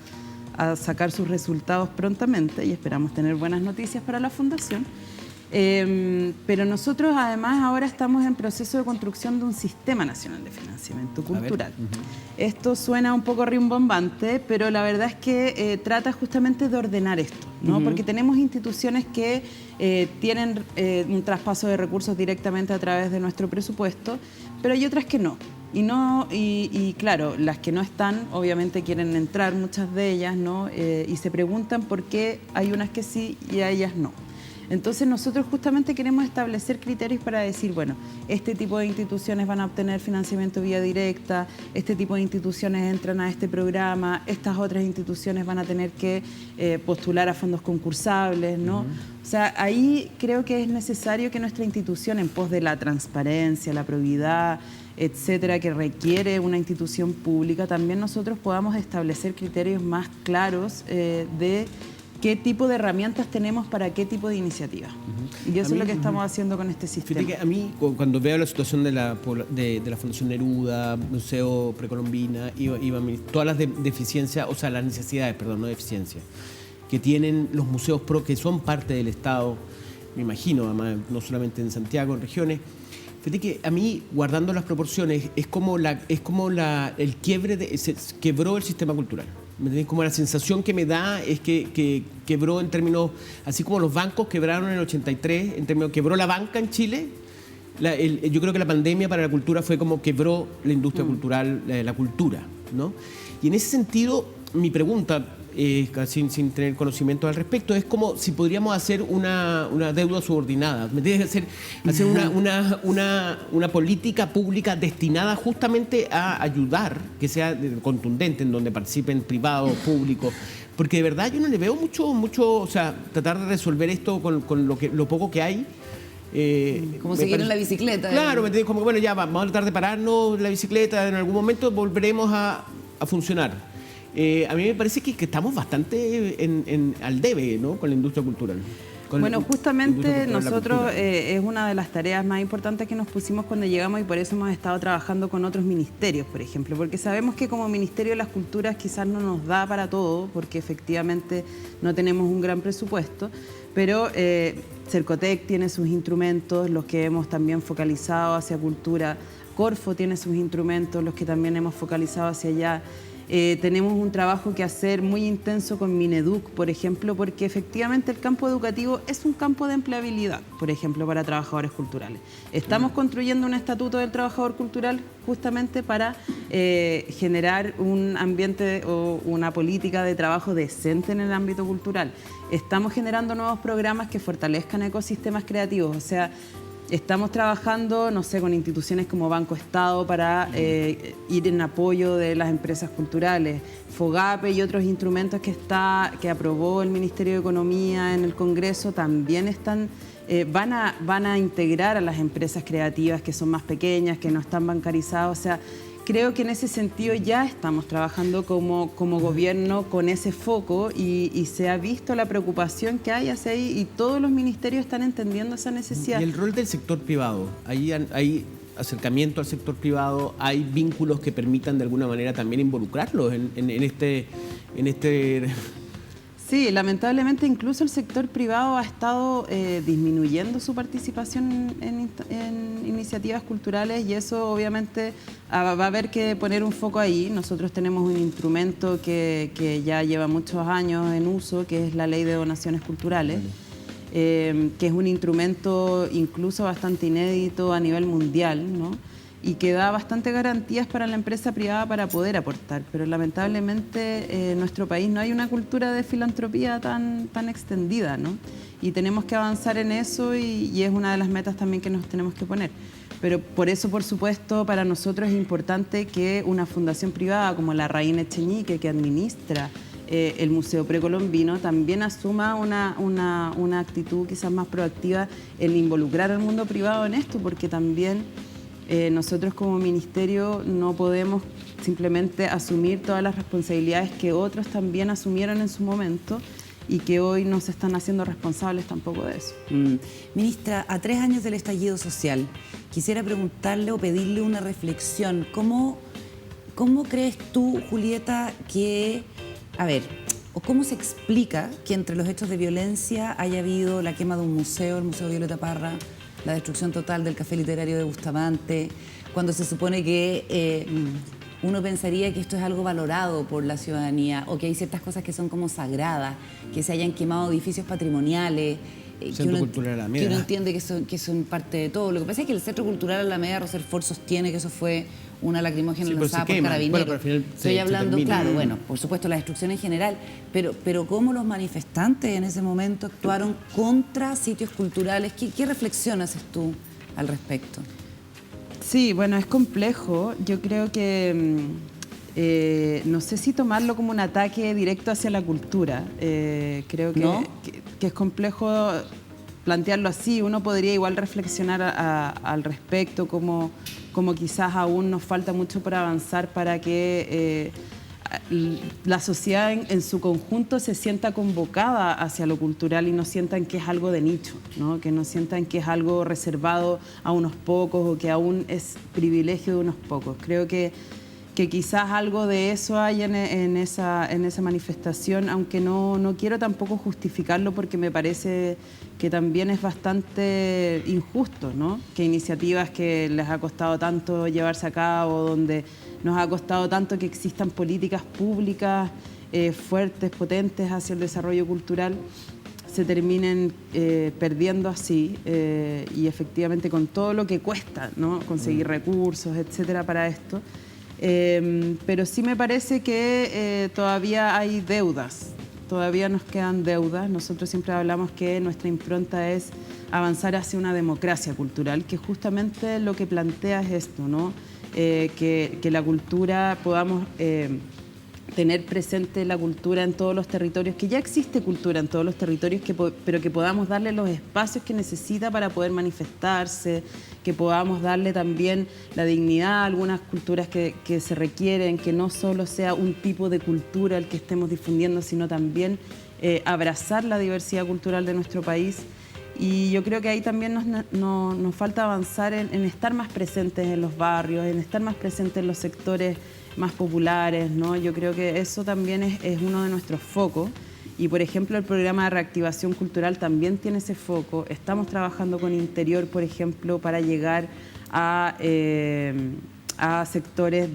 a sacar sus resultados prontamente y esperamos tener buenas noticias para la Fundación. Pero nosotros además ahora estamos en proceso de construcción de un sistema nacional de financiamiento cultural. Esto suena un poco rimbombante, pero la verdad es que trata justamente de ordenar esto, ¿no? Porque tenemos instituciones que tienen un traspaso de recursos directamente a través de nuestro presupuesto, pero hay otras que no. Y claro, las que no están, obviamente quieren entrar, muchas de ellas, ¿no? Y se preguntan por qué hay unas que sí y a ellas no. Entonces nosotros justamente queremos establecer criterios para decir, bueno, este tipo de instituciones van a obtener financiamiento vía directa, este tipo de instituciones entran a este programa, estas otras instituciones van a tener que postular a fondos concursables, ¿no? O sea, ahí creo que es necesario que nuestra institución, en pos de la transparencia, la probidad, etcétera, que requiere una institución pública, también nosotros podamos establecer criterios más claros de qué tipo de herramientas tenemos para qué tipo de iniciativas. Y eso es lo que estamos haciendo con este sistema. Fíjate que a mí, cuando veo la situación de la Fundación Neruda, Museo Precolombina, todas las deficiencias, o sea, las necesidades, perdón, no deficiencias, que tienen los museos que son parte del Estado, me imagino, además, no solamente en Santiago, en regiones. Fíjate que a mí, guardando las proporciones, es como el quiebre, se quebró el sistema cultural. ¿Me entiendes? Como la sensación que me da es que quebró en términos, así como los bancos quebraron en el 83, en términos, quebró la banca en Chile. Yo creo que la pandemia para la cultura fue como quebró la industria cultural, la cultura, ¿no? Y en ese sentido, mi pregunta, sin tener conocimiento al respecto, es como si podríamos hacer una deuda subordinada, ¿me entiendes? Hacer una política pública destinada justamente a ayudar, que sea contundente, en donde participen privados, públicos, porque de verdad yo no le veo mucho, o sea, tratar de resolver esto con lo poco que hay. Como seguir en la bicicleta. Claro, ¿me entiendes? Como que bueno, ya vamos a tratar de pararnos la bicicleta, en algún momento volveremos a funcionar. A mí me parece que estamos bastante al debe, ¿no? Con la industria cultural. Bueno, justamente nosotros es una de las tareas más importantes que nos pusimos cuando llegamos y por eso hemos estado trabajando con otros ministerios, por ejemplo, porque sabemos que como Ministerio de las Culturas quizás no nos da para todo, porque efectivamente no tenemos un gran presupuesto, pero Cercotec tiene sus instrumentos, los que hemos también focalizado hacia cultura, Corfo tiene sus instrumentos, los que también hemos focalizado hacia allá. Tenemos un trabajo que hacer muy intenso con Mineduc, por ejemplo, porque efectivamente el campo educativo es un campo de empleabilidad, por ejemplo, para trabajadores culturales. Estamos construyendo un estatuto del trabajador cultural justamente para generar un ambiente o una política de trabajo decente en el ámbito cultural. Estamos generando nuevos programas que fortalezcan ecosistemas creativos, o sea, estamos trabajando, no sé, con instituciones como Banco Estado para ir en apoyo de las empresas culturales, FOGAPE y otros instrumentos que aprobó el Ministerio de Economía en el Congreso también están, van a integrar a las empresas creativas que son más pequeñas, que no están bancarizadas, o sea, creo que en ese sentido ya estamos trabajando como gobierno con ese foco y se ha visto la preocupación que hay hacia ahí y todos los ministerios están entendiendo esa necesidad. Y el rol del sector privado, hay acercamiento al sector privado, hay vínculos que permitan de alguna manera también involucrarlos en este... Sí, lamentablemente incluso el sector privado ha estado disminuyendo su participación en iniciativas culturales y eso obviamente va a haber que poner un foco ahí. Nosotros tenemos un instrumento que ya lleva muchos años en uso, que es la Ley de Donaciones Culturales, que es un instrumento incluso bastante inédito a nivel mundial, ¿no? Y que da bastantes garantías para la empresa privada para poder aportar. Pero lamentablemente en nuestro país no hay una cultura de filantropía tan extendida, ¿no? Y tenemos que avanzar en eso y es una de las metas también que nos tenemos que poner. Pero por eso, por supuesto, para nosotros es importante que una fundación privada como la Raín Echenique, que administra el Museo Precolombino, también asuma una actitud quizás más proactiva en involucrar al mundo privado en esto, porque también... nosotros como ministerio no podemos simplemente asumir todas las responsabilidades que otros también asumieron en su momento y que hoy no se están haciendo responsables tampoco de eso. Ministra, a 3 años del estallido social, quisiera preguntarle o pedirle una reflexión. ¿Cómo crees tú, Julieta, o cómo se explica que entre los hechos de violencia haya habido la quema de un museo, el Museo Violeta Parra, la destrucción total del Café Literario de Bustamante, cuando se supone que uno pensaría que esto es algo valorado por la ciudadanía o que hay ciertas cosas que son como sagradas, que se hayan quemado edificios patrimoniales, que uno entiende que son parte de todo? Lo que pasa es que el Centro Cultural Alameda Roserfort sostiene que eso fue una lacrimógena lanzada por Carabineros. Bueno, pero al final estoy hablando, claro, bueno, por supuesto la destrucción en general, pero cómo los manifestantes en ese momento actuaron contra sitios culturales. ¿Qué reflexión haces tú al respecto? Sí, bueno, es complejo. Yo creo que no sé si tomarlo como un ataque directo hacia la cultura. Creo que es complejo plantearlo así. Uno podría igual reflexionar al respecto, como quizás aún nos falta mucho por avanzar para que la sociedad en su conjunto se sienta convocada hacia lo cultural y no sientan que es algo de nicho, ¿no? Que no sientan que es algo reservado a unos pocos o que aún es privilegio de unos pocos. Creo que quizás algo de eso hay en esa manifestación, aunque no quiero tampoco justificarlo porque me parece que también es bastante injusto, ¿no? Que iniciativas que les ha costado tanto llevarse a cabo, donde nos ha costado tanto que existan políticas públicas fuertes, potentes hacia el desarrollo cultural, se terminen perdiendo así y efectivamente con todo lo que cuesta, ¿no? Conseguir recursos, etcétera, para esto. Pero sí me parece que todavía hay deudas, todavía nos quedan deudas. Nosotros siempre hablamos que nuestra impronta es avanzar hacia una democracia cultural, que justamente lo que plantea es esto, ¿no? Que la cultura podamos tener presente la cultura en todos los territorios, que ya existe cultura en todos los territorios, pero que podamos darle los espacios que necesita para poder manifestarse, que podamos darle también la dignidad a algunas culturas que se requieren, que no solo sea un tipo de cultura el que estemos difundiendo, sino también abrazar la diversidad cultural de nuestro país. Y yo creo que ahí también nos falta avanzar en estar más presentes en los barrios, en estar más presentes en los sectores más populares, ¿no? Yo creo que eso también es uno de nuestros focos. Y, por ejemplo, el programa de reactivación cultural también tiene ese foco. Estamos trabajando con Interior, por ejemplo, para llegar a sectores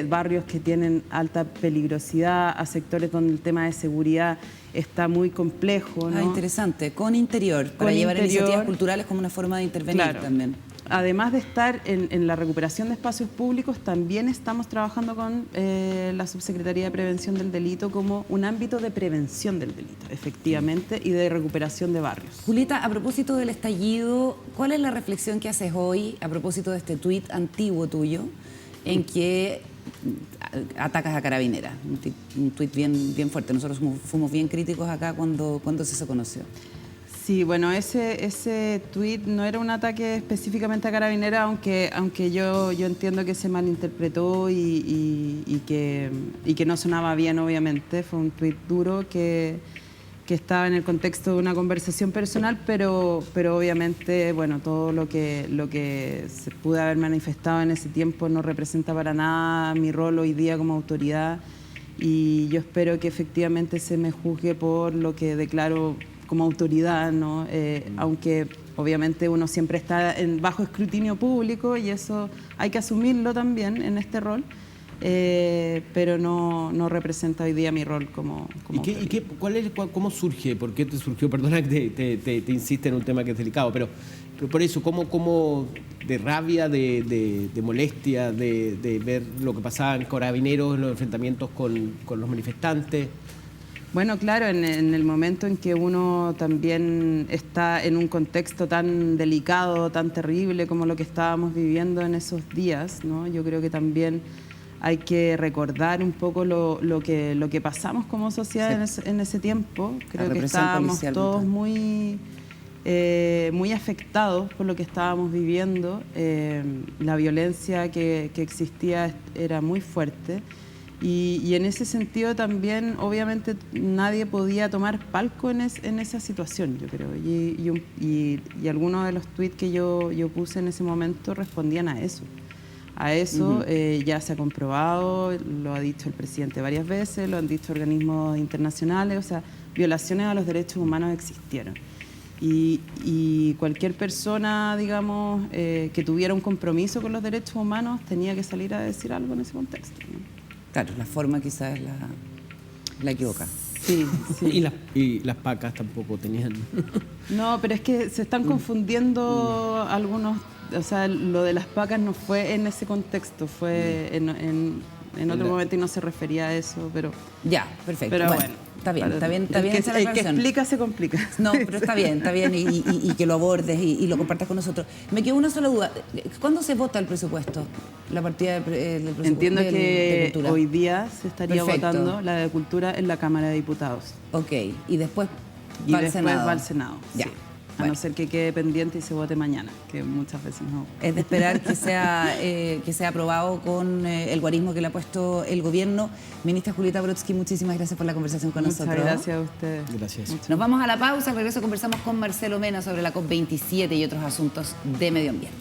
barrios que tienen alta peligrosidad, a sectores donde el tema de seguridad está muy complejo, ¿no? Interesante. Con Interior, para llevar iniciativas culturales como una forma de intervenir, claro, también. Además de estar en la recuperación de espacios públicos, también estamos trabajando con la Subsecretaría de Prevención del Delito como un ámbito de prevención del delito, efectivamente, y de recuperación de barrios. Julieta, a propósito del estallido, ¿cuál es la reflexión que haces hoy a propósito de este tuit antiguo tuyo en que atacas a Carabineras? Un tuit bien fuerte. Nosotros fuimos bien críticos acá cuando eso se conoció. Sí, bueno, ese tuit no era un ataque específicamente a Carabineros, aunque yo entiendo que se malinterpretó y que no sonaba bien, obviamente. Fue un tuit duro que estaba en el contexto de una conversación personal, pero obviamente, bueno, todo lo que se pudo haber manifestado en ese tiempo no representa para nada mi rol hoy día como autoridad, y yo espero que efectivamente se me juzgue por lo que declaro como autoridad, ¿no? Aunque obviamente uno siempre está bajo escrutinio público y eso hay que asumirlo también en este rol, pero no representa hoy día mi rol como ¿Cómo surge? ¿Por qué te surgió? Perdona que te insiste en un tema que es delicado, pero por eso, ¿cómo de rabia, de molestia, de ver lo que pasaba en Carabineros, en los enfrentamientos con los manifestantes? Bueno, claro, en el momento en que uno también está en un contexto tan delicado, tan terrible como lo que estábamos viviendo en esos días, ¿no? Yo creo que también hay que recordar un poco lo que pasamos como sociedad en ese tiempo. Creo que estábamos todos muy afectados por lo que estábamos viviendo. La violencia que existía era muy fuerte. Y en ese sentido también, obviamente, nadie podía tomar palco en esa situación, yo creo. Y algunos de los tuits que yo puse en ese momento respondían a eso. Ya se ha comprobado, lo ha dicho el presidente varias veces, lo han dicho organismos internacionales, o sea, violaciones a los derechos humanos existieron. Y cualquier persona, digamos, que tuviera un compromiso con los derechos humanos tenía que salir a decir algo en ese contexto, ¿no? Claro, la forma quizás es la equivoca. Sí. Y las pacas tampoco tenían. No, pero es que se están confundiendo algunos. O sea, lo de las pacas no fue en ese contexto, fue en otro momento y no se refería a eso, pero... Ya, perfecto. Pero bueno, está bien el que explica se complica. No, pero está bien, y que lo abordes y lo compartas con nosotros. Me quedó una sola duda. ¿Cuándo se vota el presupuesto? La partida del presupuesto. Entiendo de que cultura. hoy día se estaría Perfecto. votando la de Cultura en la Cámara de Diputados. Ok, y después Y va al después Senado. va al Senado. Ya. Sí. A Bueno. no ser que quede pendiente y se vote mañana, que muchas veces no. Es de esperar que sea aprobado con el guarismo que le ha puesto el gobierno. Ministra Julieta Brodsky, muchísimas gracias por la conversación con nosotros. Muchas gracias a ustedes. Gracias. Nos vamos a la pausa. Al regreso conversamos con Marcelo Mena sobre la COP27 y otros asuntos de medio ambiente.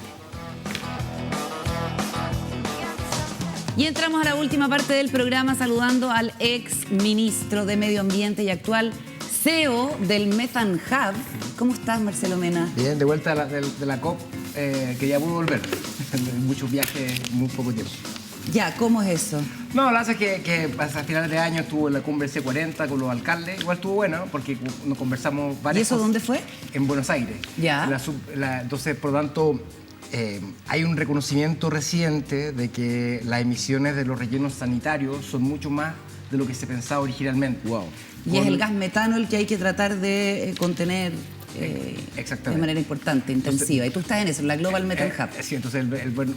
Y entramos a la última parte del programa saludando al ex ministro de Medio Ambiente y actual CEO del Methane Hub. ¿Cómo estás, Marcelo Mena? Bien, de vuelta de la COP, que ya pude volver. Muchos viajes, muy poco tiempo. Ya, ¿cómo es eso? No, la verdad es que a finales de año estuve en la cumbre C40 con los alcaldes. Igual estuvo bueno, porque nos conversamos varias ¿Y eso cosas. dónde fue? En Buenos Aires. Ya. Entonces, por lo tanto, hay un reconocimiento reciente de que las emisiones de los rellenos sanitarios son mucho más de lo que se pensaba originalmente. Wow. Y es el gas metano el que hay que tratar de contener de manera importante, intensiva. Y tú estás en eso, en la Global Methane Hub. Sí, entonces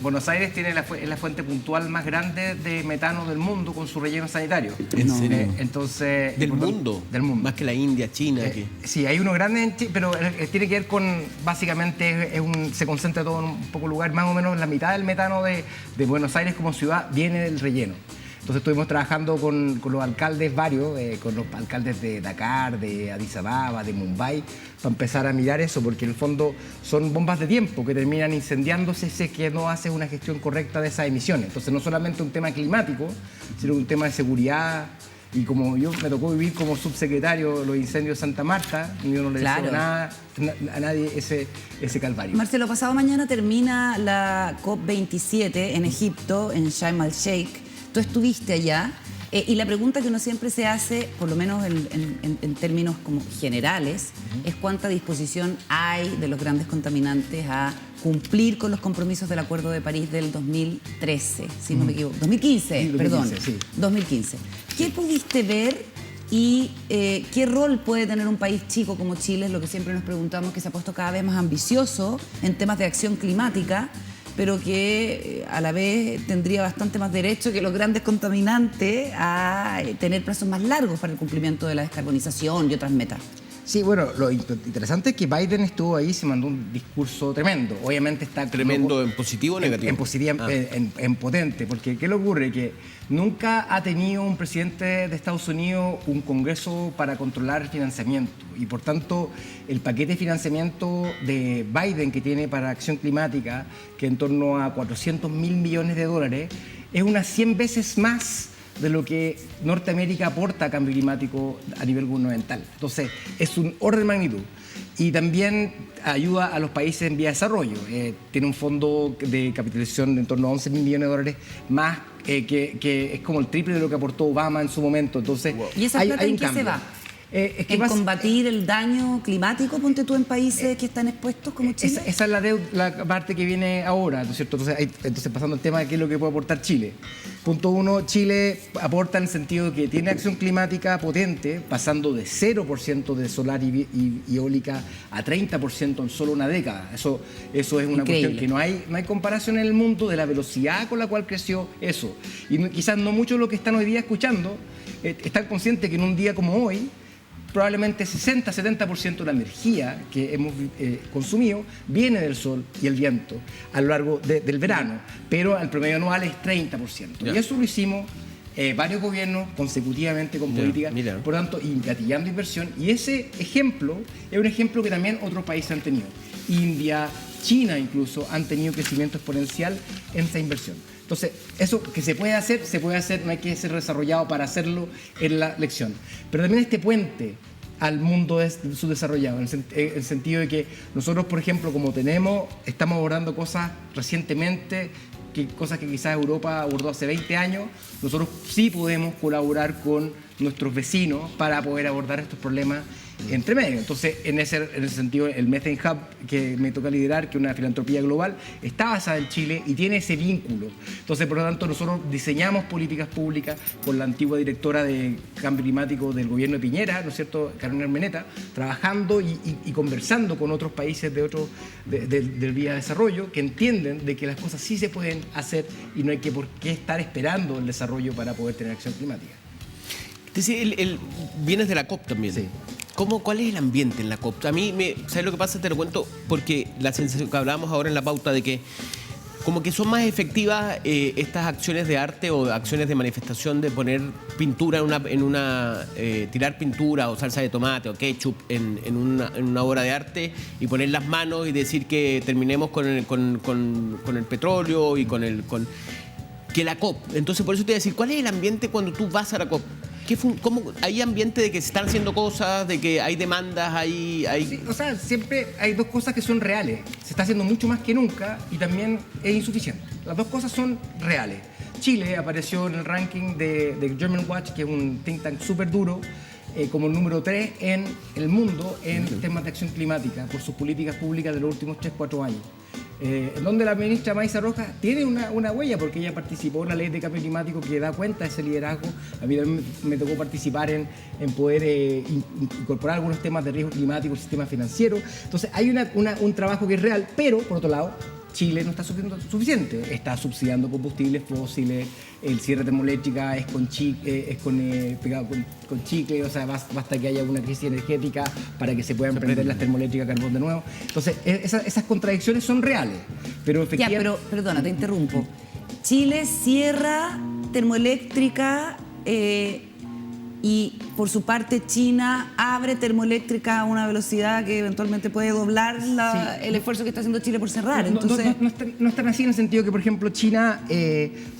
Buenos Aires tiene la fuente puntual más grande de metano del mundo con su relleno sanitario. ¿En serio? Entonces, ¿Del mundo? Del mundo. Más que la India, China. Sí, hay uno grande en Chile, pero tiene que ver con, básicamente, se concentra todo en un poco lugar, más o menos la mitad del metano de Buenos Aires como ciudad viene del relleno. Entonces estuvimos trabajando con los alcaldes varios, con los alcaldes de Dakar, de Addis Ababa, de Mumbai, para empezar a mirar eso, porque en el fondo son bombas de tiempo que terminan incendiándose si es que no haces una gestión correcta de esas emisiones. Entonces no solamente un tema climático, sino un tema de seguridad. Y como yo me tocó vivir como subsecretario de los incendios de Santa Marta, yo no le deseo nada a nadie ese calvario. Marcelo, pasado mañana termina la COP27 en Egipto, en Sharm el Sheikh. Tú estuviste allá y la pregunta que uno siempre se hace, por lo menos en términos como generales, es cuánta disposición hay de los grandes contaminantes a cumplir con los compromisos del Acuerdo de París del 2013, si no me equivoco. 2015, Sí, 2015, perdón. sí. 2015. ¿Qué pudiste ver y qué rol puede tener un país chico como Chile? Es lo que siempre nos preguntamos, que se ha puesto cada vez más ambicioso en temas de acción climática, pero que a la vez tendría bastante más derecho que los grandes contaminantes a tener plazos más largos para el cumplimiento de la descarbonización y otras metas. Sí, bueno, lo interesante es que Biden estuvo ahí y se mandó un discurso tremendo. Obviamente está... ¿Tremendo en positivo o negativo? En positivo, en potente, porque ¿qué le ocurre? Que nunca ha tenido un presidente de Estados Unidos un congreso para controlar el financiamiento y por tanto el paquete de financiamiento de Biden que tiene para acción climática, que en torno a 400.000 millones de dólares, es unas 100 veces más de lo que Norteamérica aporta a cambio climático a nivel gubernamental. Entonces, es un orden de magnitud. Y también ayuda a los países en vía de desarrollo. Tiene un fondo de capitalización de en torno a 11.000 millones de dólares más, que es como el triple de lo que aportó Obama en su momento. Entonces, ¿y esa plata en qué se va? ¿En combatir el daño climático, ponte tú, en países que están expuestos como Chile? Esa es la parte que viene ahora, ¿no es cierto? Entonces, pasando al tema de qué es lo que puede aportar Chile. Punto 1, Chile aporta en el sentido de que tiene acción climática potente, pasando de 0% de solar y eólica a 30% en solo una década. Eso es una cuestión que no hay comparación en el mundo de la velocidad con la cual creció eso. Y quizás no muchos de los que están hoy día escuchando están conscientes que en un día como hoy, probablemente 60-70% de la energía que hemos consumido viene del sol y el viento a lo largo del verano, pero el promedio anual es 30%. Y eso lo hicimos varios gobiernos consecutivamente con políticas, por tanto, gatillando inversión. Y ese ejemplo es un ejemplo que también otros países han tenido. India, China incluso, han tenido crecimiento exponencial en esa inversión. Entonces, eso que se puede hacer, no hay que ser desarrollado para hacerlo en la lección. Pero también este puente al mundo subdesarrollado, en el sentido de que nosotros, por ejemplo, como estamos abordando cosas recientemente, cosas que quizás Europa abordó hace 20 años, nosotros sí podemos colaborar con nuestros vecinos para poder abordar estos problemas entre medio. Entonces, en ese sentido, el Methane Hub que me toca liderar, que es una filantropía global, está basada en Chile y tiene ese vínculo. Entonces, por lo tanto, nosotros diseñamos políticas públicas con la antigua directora de Cambio Climático del gobierno de Piñera, ¿no es cierto?, Carolina Armeneta, trabajando y conversando con otros países del vía de desarrollo que entienden de que las cosas sí se pueden hacer y no hay por qué estar esperando el desarrollo para poder tener acción climática. Vienes de la COP también. Sí. ¿Cuál es el ambiente en la COP? A mí, ¿sabes lo que pasa? Te lo cuento porque la sensación que hablábamos ahora en la pauta de que como que son más efectivas estas acciones de arte o acciones de manifestación de poner pintura tirar pintura o salsa de tomate o ketchup en una obra de arte y poner las manos y decir que terminemos con el petróleo y que la COP. Entonces, por eso te voy a decir, ¿cuál es el ambiente cuando tú vas a la COP? ¿Cómo hay ambiente de que se están haciendo cosas, de que hay demandas, hay... Sí, o sea, siempre hay dos cosas que son reales. Se está haciendo mucho más que nunca y también es insuficiente. Las dos cosas son reales. Chile apareció en el ranking de German Watch, que es un think tank súper duro, como el número 3 en el mundo en temas de acción climática por sus políticas públicas de los últimos 3-4 años. En donde la ministra Maísa Rojas tiene una huella porque ella participó en la ley de cambio climático que da cuenta de ese liderazgo. A mí también me tocó participar en poder incorporar algunos temas de riesgo climático al sistema financiero. Entonces hay un trabajo que es real, pero por otro lado Chile no está suficiente. Está subsidiando combustibles fósiles, el cierre de termoeléctrica es pegado con chicle, o sea, basta que haya una crisis energética para que se puedan prender las termoeléctricas a carbón de nuevo. Entonces, esas contradicciones son reales, pero efectivamente... Ya, pero, perdona, te interrumpo. Chile cierra termoeléctrica y por su parte China abre termoeléctrica a una velocidad que eventualmente puede doblar el esfuerzo que está haciendo Chile por cerrar. Entonces... No están así en el sentido que, por ejemplo, China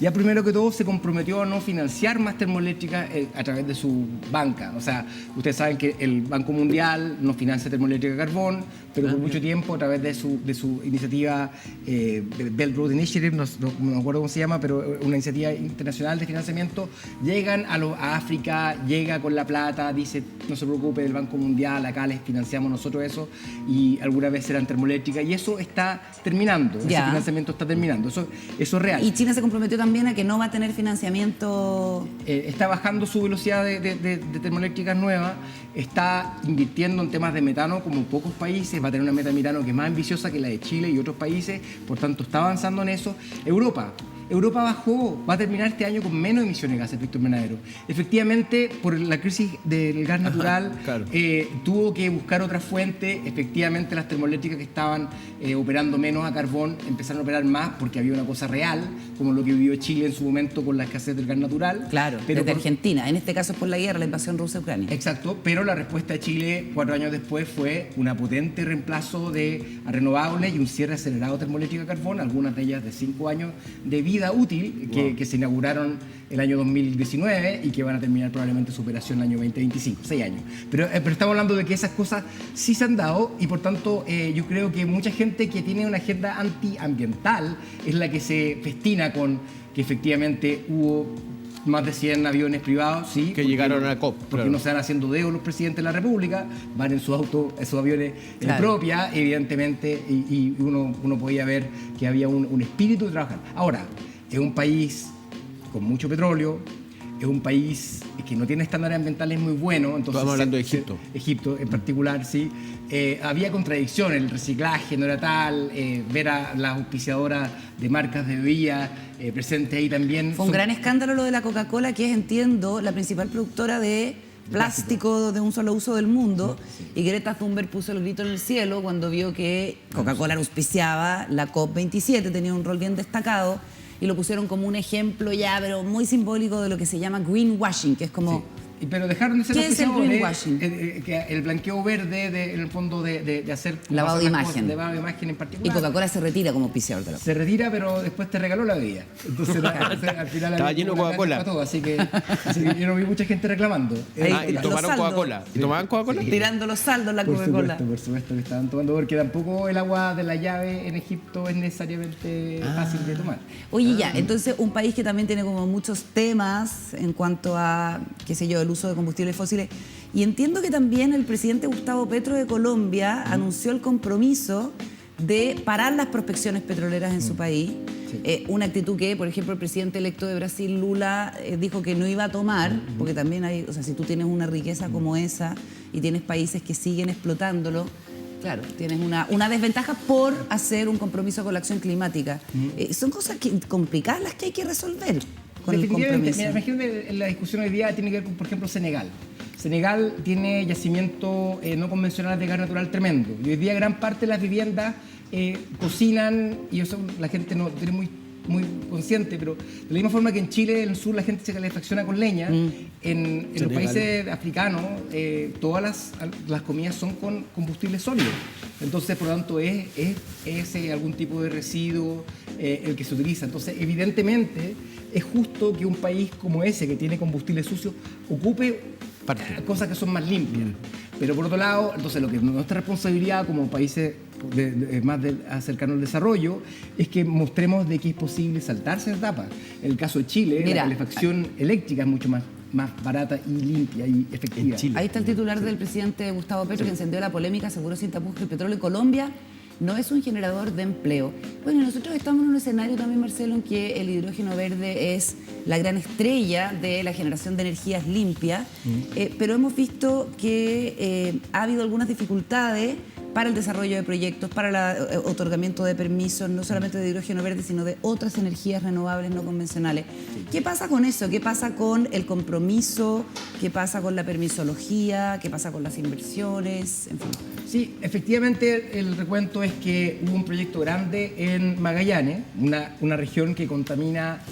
ya primero que todo se comprometió a no financiar más termoeléctricas a través de su banca. O sea, ustedes saben que el Banco Mundial no financia termoeléctrica a carbón, pero por mucho tiempo a través de su iniciativa Belt Road Initiative, no me acuerdo cómo se llama, pero una iniciativa internacional de financiamiento, llegan a África, llega con la plata, dice no se preocupe del Banco Mundial, acá les financiamos nosotros eso y alguna vez serán termoeléctricas y eso está terminando, ese financiamiento está terminando, eso es real. Y China se comprometió también a que no va a tener financiamiento... Está bajando su velocidad de termoeléctricas nuevas, está invirtiendo en temas de metano como pocos países, va a tener una meta de metano que es más ambiciosa que la de Chile y otros países, por tanto está avanzando en eso. Europa Europa va a terminar este año con menos emisiones de gases de efecto invernadero. Efectivamente, por la crisis del gas natural, claro. Tuvo que buscar otra fuente. Efectivamente, las termoeléctricas que estaban operando menos a carbón empezaron a operar más porque había una cosa real, como lo que vivió Chile en su momento con la escasez del gas natural. Claro, pero desde Argentina. En este caso es por la guerra, la invasión rusa a Ucrania. Exacto, pero la respuesta de Chile 4 años después fue una potente reemplazo a renovables y un cierre acelerado de termoeléctrica a carbón, algunas de ellas de 5 años de vida útil, que se inauguraron el año 2019 y que van a terminar probablemente su operación el año 2025, 6 años. Pero estamos hablando de que esas cosas sí se han dado y por tanto yo creo que mucha gente que tiene una agenda antiambiental es la que se festina con que efectivamente hubo más de 100 aviones privados, sí. Que llegaron a la COP. Porque claro. no se van haciendo dedos los presidentes de la República, van en sus autos, esos aviones propias, evidentemente, y uno podía ver que había un espíritu de trabajar. Ahora, es un país con mucho petróleo, es un país que no tiene estándares ambientales muy buenos. Entonces, estamos hablando de Egipto. Egipto en particular, sí. Había contradicciones, el reciclaje no era tal, ver a las auspiciadoras de marcas de bebidas presentes ahí también. Fue un gran escándalo lo de la Coca-Cola, que es, entiendo, la principal productora de plástico de un solo uso del mundo. Sí. Y Greta Thunberg puso el grito en el cielo cuando vio que Coca-Cola auspiciaba la COP27, tenía un rol bien destacado. Y lo pusieron como un ejemplo ya, pero muy simbólico de lo que se llama greenwashing, que es como... Sí. Pero dejaron de ser ¿qué es el greenwashing? El blanqueo verde, en el fondo, de hacer... Lavado de imagen. Cosas, lavado de imagen en particular. Y Coca-Cola se retira como auspiciador de la Se retira, pero después te regaló la bebida. Entonces, al final... Estaba lleno de Coca-Cola. Así que yo no vi mucha gente reclamando. Y tomaron Coca-Cola. ¿Y tomaban Coca-Cola? Sí. Tirando los saldos la Coca-Cola. Por supuesto que estaban tomando, porque tampoco el agua de la llave en Egipto es necesariamente fácil de tomar. Oye, ya, entonces un país que también tiene como muchos temas en cuanto a, qué sé yo, el uso de combustibles fósiles. Y entiendo que también el presidente Gustavo Petro de Colombia anunció el compromiso de parar las prospecciones petroleras en su país. Sí. Una actitud que, por ejemplo, el presidente electo de Brasil, Lula, dijo que no iba a tomar, porque también hay, o sea, si tú tienes una riqueza como esa y tienes países que siguen explotándolo, claro, tienes una desventaja por hacer un compromiso con la acción climática. Son cosas complicadas las que hay que resolver con el compromiso. Imagínate, la discusión hoy día tiene que ver con, por ejemplo, Senegal. Senegal tiene yacimientos no convencionales de gas natural tremendo. Y hoy día gran parte de las viviendas cocinan, y eso la gente no tiene muy consciente, pero de la misma forma que en Chile, en el sur, la gente se calefacciona con leña, en los países africanos todas las comidas son con combustible sólido. Entonces, por lo tanto, es algún tipo de residuo el que se utiliza. Entonces, evidentemente, es justo que un país como ese, que tiene combustible sucio, ocupe cosas que son más limpias. Pero por otro lado, entonces lo que nuestra responsabilidad como países más cercanos al desarrollo es que mostremos de que es posible saltarse esa etapa. En el caso de Chile, la calefacción eléctrica es mucho más barata y limpia y efectiva. Ahí está el titular del presidente Gustavo Petro, que encendió la polémica, aseguró sin tapujos que el petróleo en Colombia no es un generador de empleo. Bueno, nosotros estamos en un escenario también, Marcelo, en que el hidrógeno verde es la gran estrella de la generación de energías limpias, pero hemos visto que ha habido algunas dificultades para el desarrollo de proyectos, para el otorgamiento de permisos, no solamente de hidrógeno verde, sino de otras energías renovables no convencionales. ¿Qué pasa con eso? ¿Qué pasa con el compromiso? ¿Qué pasa con la permisología? ¿Qué pasa con las inversiones? En fin. Sí, efectivamente el recuento es que hubo un proyecto grande en Magallanes, una región que contamina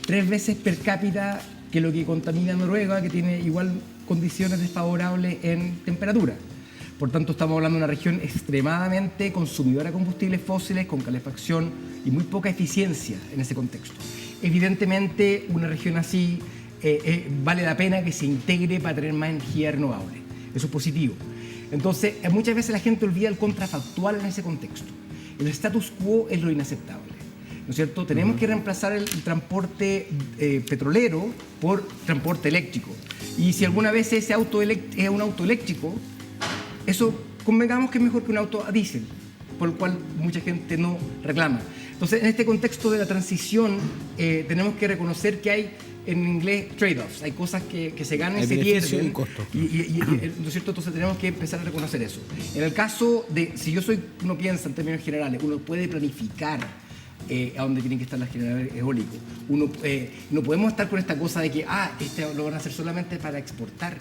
3 veces per cápita que lo que contamina Noruega, que tiene igual condiciones desfavorables en temperatura. Por tanto, estamos hablando de una región extremadamente consumidora de combustibles fósiles, con calefacción y muy poca eficiencia en ese contexto. Evidentemente, una región así vale la pena que se integre para tener más energía renovable. Eso es positivo. Entonces, muchas veces la gente olvida el contrafactual en ese contexto. El status quo es lo inaceptable, ¿no es cierto? Tenemos que reemplazar el transporte petrolero por transporte eléctrico. Y si alguna vez ese auto es un auto eléctrico, eso convengamos que es mejor que un auto a diésel, por el cual mucha gente no reclama. Entonces, en este contexto de la transición, tenemos que reconocer que hay, en inglés, trade-offs. Hay cosas que se ganan y se pierden. ¿No es cierto? Entonces, tenemos que empezar a reconocer eso. En el caso de, si uno piensa en términos generales, uno puede planificar a donde tienen que estar los generadores eólicos. No podemos estar con esta cosa de que lo van a hacer solamente para exportar.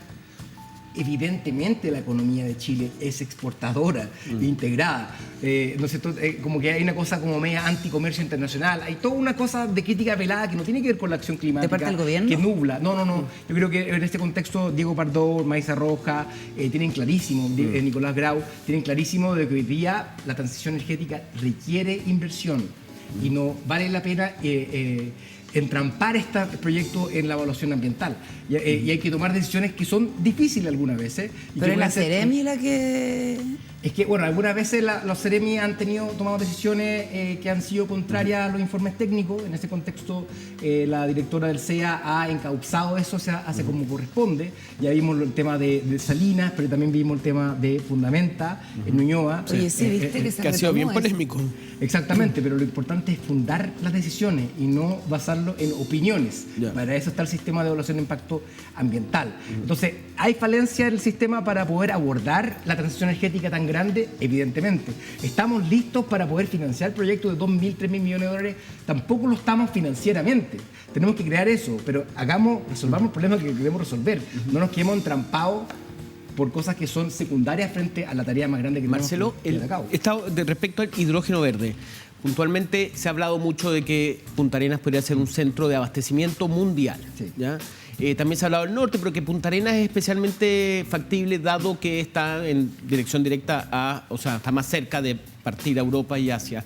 Evidentemente la economía de Chile es exportadora, integrada. ¿No es cierto? Como que hay una cosa como media anticomercio internacional. Hay toda una cosa de crítica velada que no tiene que ver con la acción climática. ¿De parte del gobierno? Que nubla. No. Yo creo que en este contexto Diego Pardo, Maiza Roja, tienen clarísimo, Nicolás Grau, tienen clarísimo de que hoy día la transición energética requiere inversión y no vale la pena entrampar este proyecto en la evaluación ambiental. Y hay que tomar decisiones que son difíciles algunas veces. Pero es la Ceremi la que... Es que, bueno, algunas veces los Ceremi han tomado decisiones que han sido contrarias a los informes técnicos. En ese contexto, la directora del CEA ha encauzado eso, se hace como corresponde. Ya vimos el tema de Salinas, pero también vimos el tema de Fundamenta, en Ñuñoa. Oye, sí, viste que ha sido bien polémico. Exactamente, pero lo importante es fundar las decisiones y no basarlo en opiniones. Para eso está el sistema de evaluación de impacto ambiental. Entonces, ¿hay falencia en el sistema para poder abordar la transición energética tan grande? Evidentemente. ¿Estamos listos para poder financiar proyectos de 2.000, 3.000 millones de dólares? Tampoco lo estamos financieramente. Tenemos que crear eso, pero resolvamos el problema que queremos resolver. No nos quedemos entrampados por cosas que son secundarias frente a la tarea más grande que Marcelo, tenemos que llevar a cabo. Respecto al hidrógeno verde, puntualmente se ha hablado mucho de que Punta Arenas podría ser un centro de abastecimiento mundial. Sí. ¿Ya? También se ha hablado del norte, pero que Punta Arenas es especialmente factible dado que está en dirección directa está más cerca de partir a Europa y Asia.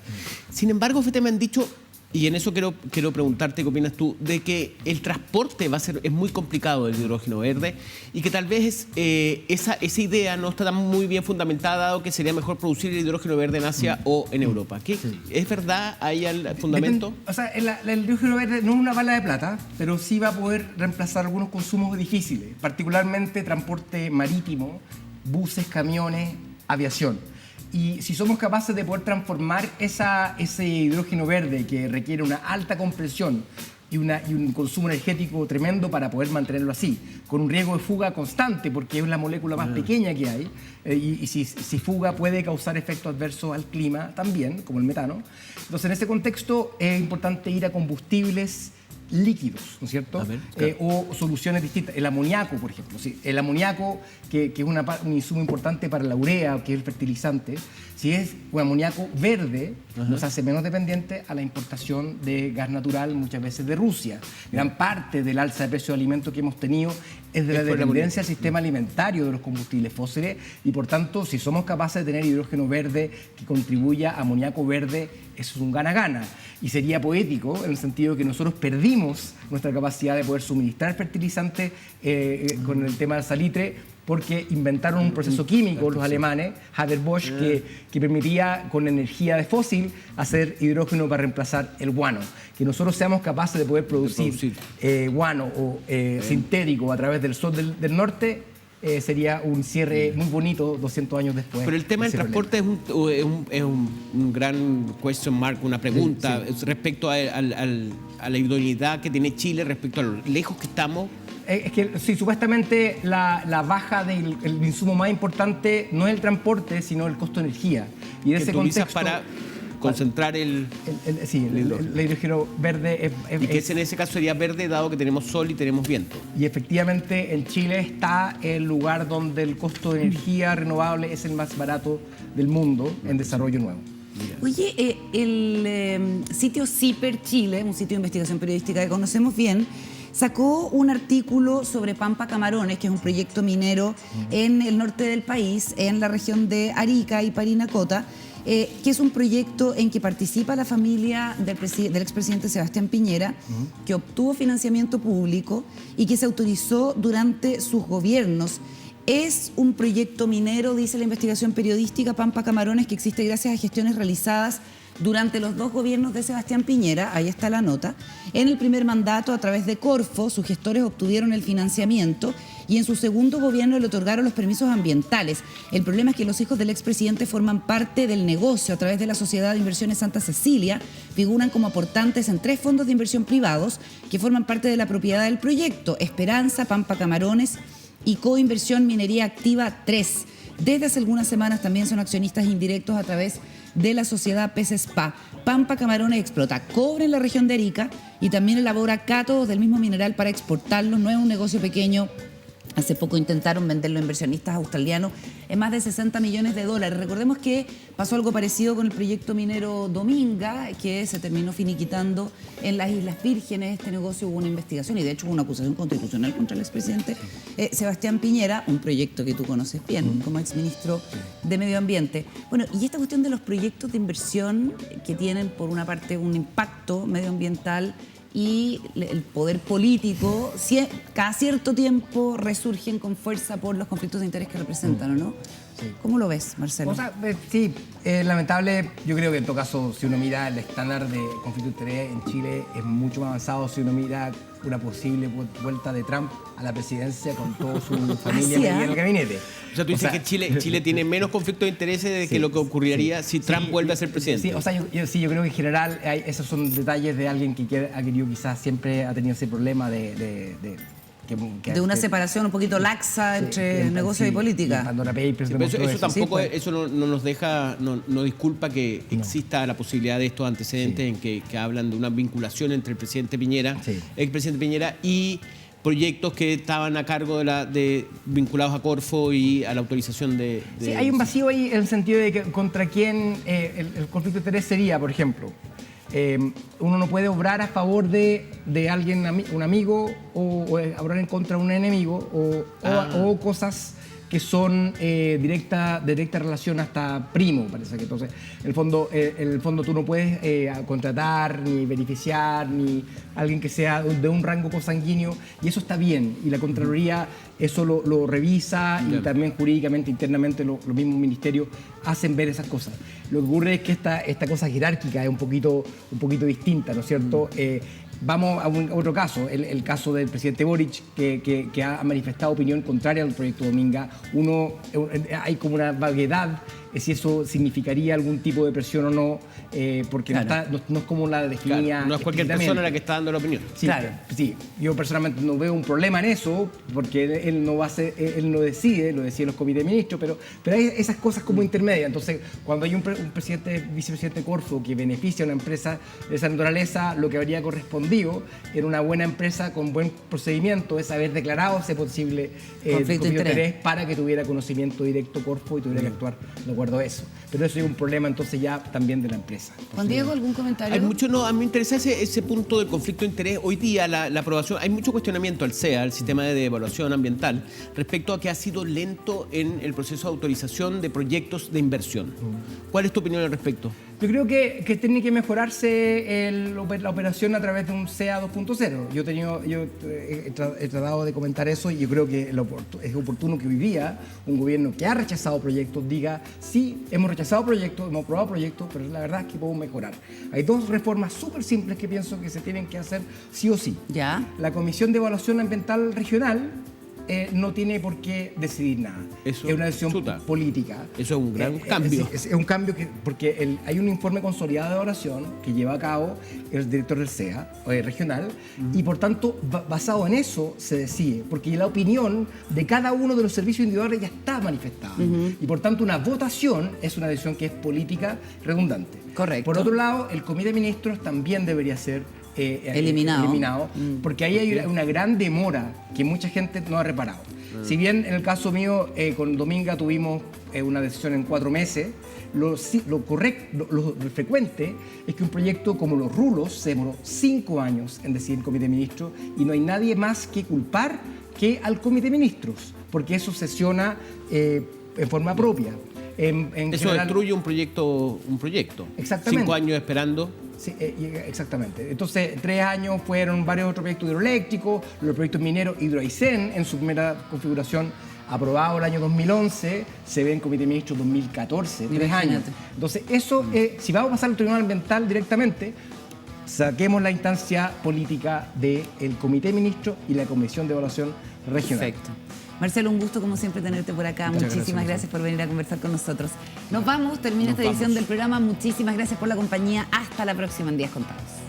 Sin embargo, ustedes me han dicho, y en eso quiero preguntarte qué opinas tú, de que el transporte es muy complicado del hidrógeno verde y que tal vez esa idea no está muy bien fundamentada, dado que sería mejor producir el hidrógeno verde en Asia o en Europa. ¿Es verdad? ¿Hay el fundamento? El hidrógeno verde no es una bala de plata, pero sí va a poder reemplazar algunos consumos difíciles, particularmente transporte marítimo, buses, camiones, aviación. Y si somos capaces de poder transformar ese hidrógeno verde que requiere una alta compresión y un consumo energético tremendo para poder mantenerlo así, con un riesgo de fuga constante porque es la molécula más pequeña que hay, y si fuga puede causar efectos adversos al clima también, como el metano. Entonces, en ese contexto es importante ir a combustibles líquidos, ¿no es cierto? O soluciones distintas. El amoníaco, por ejemplo. Sí, el amoníaco, que es un insumo importante para la urea, que es el fertilizante, si es un amoníaco verde, nos hace menos dependientes a la importación de gas natural, muchas veces de Rusia. Gran parte del alza de precio de alimentos que hemos tenido es de la dependencia del sistema alimentario de los combustibles fósiles y, por tanto, si somos capaces de tener hidrógeno verde que contribuya a amoníaco verde, eso es un gana-gana. Y sería poético en el sentido de que nosotros perdimos nuestra capacidad de poder suministrar fertilizantes con el tema del salitre, porque inventaron un proceso químico los alemanes, Haber-Bosch, que permitía con energía de fósil hacer hidrógeno para reemplazar el guano. Que nosotros seamos capaces de poder producir guano o sintético a través del sol del norte, sería un cierre muy bonito 200 años después. Pero el tema del transporte es un gran question mark, una pregunta respecto a la idoneidad que tiene Chile respecto a lo lejos que estamos. Es que sí, supuestamente la baja del insumo más importante no es el transporte, sino el costo de energía. Y en ese contexto para concentrar el hidrógeno verde y que en ese caso sería verde dado que tenemos sol y tenemos viento. Y efectivamente en Chile está el lugar donde el costo de energía renovable es el más barato del mundo en desarrollo nuevo. Oye, el sitio CIPER Chile, un sitio de investigación periodística que conocemos bien, sacó un artículo sobre Pampa Camarones, que es un proyecto minero en el norte del país, en la región de Arica y Parinacota, que es un proyecto en que participa la familia del expresidente Sebastián Piñera, que obtuvo financiamiento público y que se autorizó durante sus gobiernos. Es un proyecto minero, dice la investigación periodística Pampa Camarones, que existe gracias a gestiones realizadas durante los 2 gobiernos de Sebastián Piñera, ahí está la nota. En el primer mandato, a través de Corfo, sus gestores obtuvieron el financiamiento y en su segundo gobierno le otorgaron los permisos ambientales. El problema es que los hijos del expresidente forman parte del negocio a través de la Sociedad de Inversiones Santa Cecilia, figuran como aportantes en 3 fondos de inversión privados que forman parte de la propiedad del proyecto: Esperanza, Pampa Camarones y Coinversión Minería Activa 3. Desde hace algunas semanas también son accionistas indirectos a través de la sociedad Peces Spa. Pampa Camarones explota cobre en la región de Arica y también elabora cátodos del mismo mineral para exportarlo. No es un negocio pequeño. Hace poco intentaron venderlo a inversionistas australianos en más de 60 millones de dólares. Recordemos que pasó algo parecido con el proyecto minero Dominga, que se terminó finiquitando en las Islas Vírgenes. Este negocio hubo una investigación y de hecho hubo una acusación constitucional contra el expresidente Sebastián Piñera, un proyecto que tú conoces bien como exministro de Medio Ambiente. Bueno, y esta cuestión de los proyectos de inversión que tienen por una parte un impacto medioambiental y el poder político, cada cierto tiempo resurgen con fuerza por los conflictos de interés que representan, ¿o no? Sí. ¿Cómo lo ves, Marcelo? O sea, sí, es lamentable. Yo creo que en todo caso, si uno mira el estándar de conflicto de interés en Chile, es mucho más avanzado si uno mira una posible vuelta de Trump a la presidencia con toda su familia y el gabinete. O sea, tú dices que Chile tiene menos conflicto de intereses de que lo que ocurriría si Trump vuelve a ser presidente. Sí, o sea, yo creo que en general esos son detalles de alguien que ha querido, quizás siempre ha tenido ese problema de una separación un poquito laxa entre negocios y política. Pandora Papers eso tampoco, eso no nos deja, no disculpa que exista la posibilidad de estos antecedentes en que hablan de una vinculación entre el presidente Piñera, expresidente Piñera, y proyectos que estaban a cargo vinculados a Corfo y a la autorización de... Sí, hay un vacío ahí en el sentido de que contra quién el conflicto de interés sería, por ejemplo. Uno no puede obrar a favor de alguien, un amigo, o obrar en contra de un enemigo, o cosas que son directa relación hasta primo, parece que. Entonces, en el fondo tú no puedes contratar, ni beneficiar, ni alguien que sea de un rango consanguíneo, y eso está bien, y la Contraloría eso lo revisa, y también jurídicamente, internamente, los mismos ministerios hacen ver esas cosas. Lo que ocurre es que esta cosa jerárquica es un poquito distinta, ¿no es cierto? Vamos a otro caso, el caso del presidente Boric, que ha manifestado opinión contraria al proyecto Dominga. Hay como una vaguedad si eso significaría algún tipo de presión o no, porque no es como la definía. Claro, no es cualquier persona la que está dando la opinión. Sí, sí, yo personalmente no veo un problema en eso, porque él no decide, lo deciden los comités de ministros, pero hay esas cosas como intermedias. Entonces, cuando hay un vicepresidente Corfo que beneficia a una empresa de esa naturaleza, lo que habría correspondido era una buena empresa con buen procedimiento, es haber declarado ese posible conflicto de interés para que tuviera conocimiento directo Corfo y tuviera que actuar de acuerdo a eso. Pero eso es un problema entonces ya también de la empresa. Juan Diego, ¿algún comentario? Hay mucho, a mí me interesa ese punto del conflicto de interés. Hoy día la aprobación, hay mucho cuestionamiento al CEA, al sistema de evaluación ambiental, respecto a que ha sido lento en el proceso de autorización de proyectos de inversión. ¿Cuál es tu opinión al respecto? Yo creo que tiene que mejorarse la operación a través de un CEA 2.0. Yo he tratado de comentar eso, y yo creo que es oportuno que hoy día un gobierno que ha rechazado proyectos diga: sí, hemos rechazado proyectos, hemos aprobado proyectos, pero la verdad es que podemos mejorar. Hay dos reformas súper simples que pienso que se tienen que hacer sí o sí. ¿Ya? La Comisión de Evaluación Ambiental Regional no tiene por qué decidir nada. Eso es una decisión política. Eso es un gran cambio. Es un cambio porque hay un informe consolidado de evaluación que lleva a cabo el director del CEA regional, y por tanto, basado en eso se decide, porque la opinión de cada uno de los servicios individuales ya está manifestada. Y por tanto, una votación es una decisión que es política redundante. Correcto. Por otro lado, el Comité de Ministros también debería ser eliminado, porque ahí hay una gran demora que mucha gente no ha reparado. Si bien en el caso mío con Dominga tuvimos una decisión en 4 meses, lo frecuente es que un proyecto como los rulos se demoró 5 años en decidir el Comité de Ministros, y no hay nadie más que culpar que al Comité de Ministros, porque eso sesiona en forma propia. Eso general, destruye un proyecto. Exactamente. 5 años esperando. Sí, exactamente. Entonces, 3 años fueron varios otros proyectos hidroeléctricos, los proyectos mineros Hidroaicén en su primera configuración, aprobado el año 2011, se ve en Comité de Ministros 2014, 3 años. Entonces, eso, si vamos a pasar al Tribunal Ambiental directamente, saquemos la instancia política del Comité de Ministros y la Comisión de Evaluación Regional. Perfecto. Marcelo, un gusto como siempre tenerte por acá. Muchísimas gracias por venir a conversar con nosotros. Nos vamos, termina esta edición del programa. Muchísimas gracias por la compañía. Hasta la próxima en Días Contados.